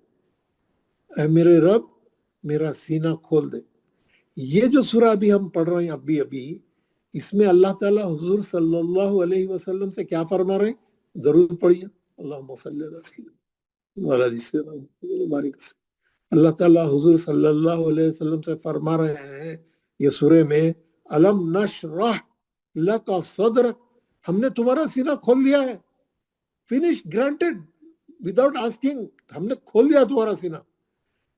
ऐ मेरे रब मेरा सीना खोल दे। ये जो सूरा अभी हम पढ़ रहे हैं अभी, इसमें अल्लाह ताला हुजूर सल्लल्लाहु अलैहि वसल्लम से क्या फरमा रहे हैं? दरूद पढ़िए, अल्लाहुम्मा सल्ली अला सय्यिदिना व अला आलि सय्यिदिना। अल्लाह ताला हुजूर सल्लल्लाहु अलैहि वसल्लम से फरमा रहे हैं ये सूरे में, अलम नशरह लका सदरक, हमने तुम्हारा सीना खोल दिया है। फिनिश, ग्रांटेड, विदाउट आस्किंग, हमने खोल दिया तुम्हारा सीना।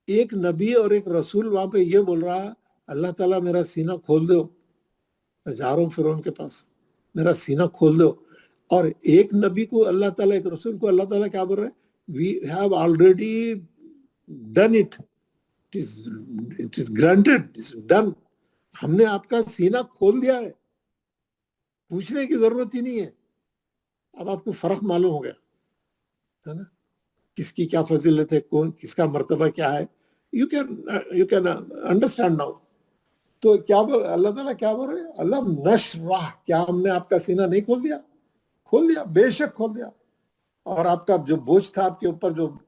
एक नबी और एक रसूल वहां पे ये बोल रहा है, अल्लाह ताला मेरा सीना खोल दो, मैं जा रहा हूँ फिरौन के पास, मेरा सीना खोल दो। और एक नबी को अल्लाह ताला, एक रसूल को अल्लाह ताला क्या बोल रहे हैं? We have already done it, it is granted, it is done, हमने आपका सीना खोल दिया है, पूछने की जरूरत ही नहीं है। अब आपको फर्क मालूम हो गया है ना, किसकी क्या फजीलत है, कौन किसका मर्तबा क्या है, यू कैन अंडरस्टैंड नाउ। तो क्या बोल अल्लाह ताला, क्या बोल रहे हैं? अल्लाह नशरह, क्या हमने आपका सीना नहीं खोल दिया? खोल दिया, बेशक खोल दिया। और आपका जो बोझ था आपके ऊपर, जो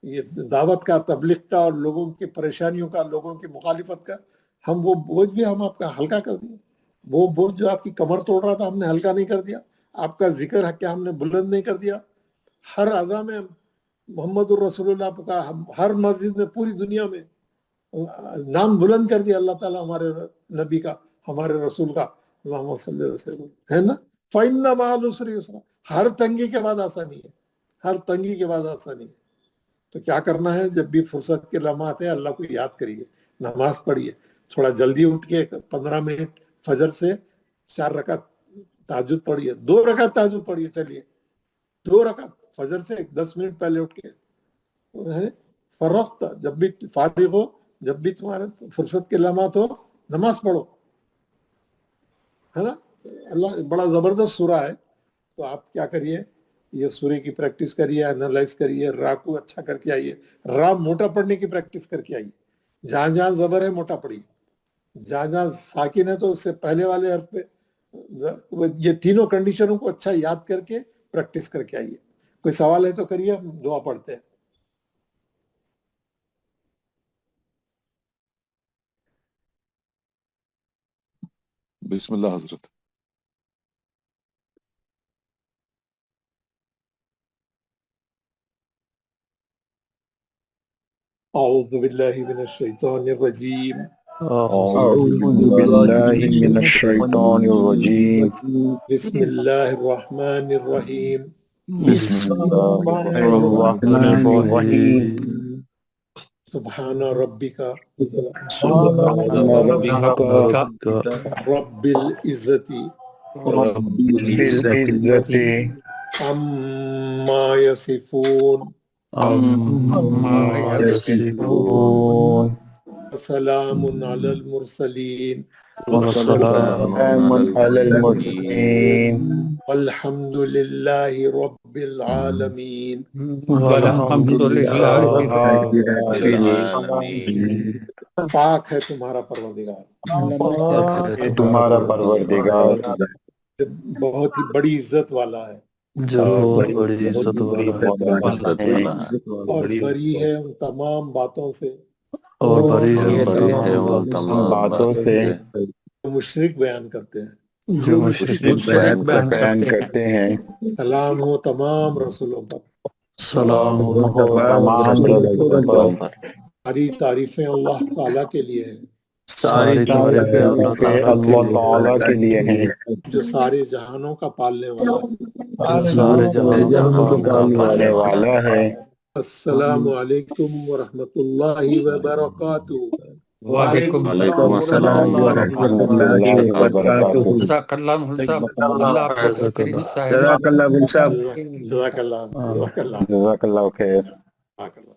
ये दावत का, तबलीग का और लोगों की परेशानियों का, लोगों की मुखालिफत का, हम वो बोझ भी हम आपका हल्का कर दिया। वो बोझ जो आपकी कमर तोड़ रहा था, हमने हल्का नहीं कर दिया। आपका जिक्र क्या हमने बुलंद नहीं कर दिया? हर अज़ा में मोहम्मदुर रसूलुल्लाह का, हर मस्जिद में, पूरी दुनिया में नाम बुलंद कर दिया अल्लाह ताला हमारे नबी का, हमारे रसूल का, अल्लाहुम्मा सल्ली अलैहि वसल्लम, है ना। फ़इन्ना मअल उसरि युसरा, हर तंगी के बाद आसानी है, हर तंगी के बाद आसानी है। तो क्या करना है? जब भी फुर्सत के लम्हात है, अल्लाह को याद करिए, नमाज पढ़िए, थोड़ा जल्दी उठ के 15 मिनट फजर से 4 रकात ताजुद पढ़िए, 2 रकात ताजुद पढ़िए, चलिए 2 रकात फजर से 10 मिनट पहले उठ के, फरख्त, जब भी फारिग हो, जब भी तुम्हारे फुर्सत के लम्हात हो, नमाज पढ़ो, है ना। अल्लाह बड़ा जबरदस्त सूरा है। तो आप क्या करिए, ये सूरे की प्रैक्टिस करिए, एनालाइज करिए, रा को अच्छा करके आइए, रा मोटा पढ़ने की प्रैक्टिस करके आइए। जहां जहां जबर है मोटा पढ़िए, जहां जहां साकिन है तो उससे पहले वाले हर्फ पे, ये तीनों कंडीशनों को अच्छा याद करके प्रैक्टिस करके आइए। कोई सवाल है तो करिए, हम दुआ पढ़ते हैं। बिस्मिल्लाह हजरत। औज़ु बिल्लाहि मिनश शैतानिर रजीम, अऊज़ु बिल्लाहि मिनश शैतानिर रजीम, बिस्मिल्लाहिर रहमानिर रहीम, बिस्मिल्लाहिर रहमानिर रहीम, सुब्हान रब्बिका सुब्हान रब्बिका रब्बिल इज्जति رب العزة عما يصفون عما يصفون وسلام على المرسلين وسلام على المرسلين والحمد لله رب العالمين والحمد لله رب العالمين. پاک ہے تمہارا پروردگار، تمہارا پروردگار بہت ہی بڑی عزت والا ہے جو بڑی عزت والا اور بری ہے ان تمام باتوں سے اور بری ہے وہ تمام باتوں سے جو مشرک بیان کرتے ہیں، جو مشرک بیان کرتے ہیں. سلام ہو تمام رسولوں پر، سلام ہو تمام رسولوں پر. ساری تعریفیں اللہ تعالیٰ کے لیے ہیں ساری تعریفیں اللہ تعالیٰ کے لیے ہیں جو سارے جہانوں کا پالنے والا ہے۔ سارے جہانوں کا پالنے والا ہے. السلام علیکم ورحمۃ اللہ وبرکاتہ۔ وعلیکم السلام ورحمۃ اللہ وبرکاتہ۔ جزاک اللہ مول صاحب، اللہ آپ کو بہترین صاحب جزاک اللہ مول صاحب۔ جزاک اللہ جزاک اللہ خیر. جزاک اللہ۔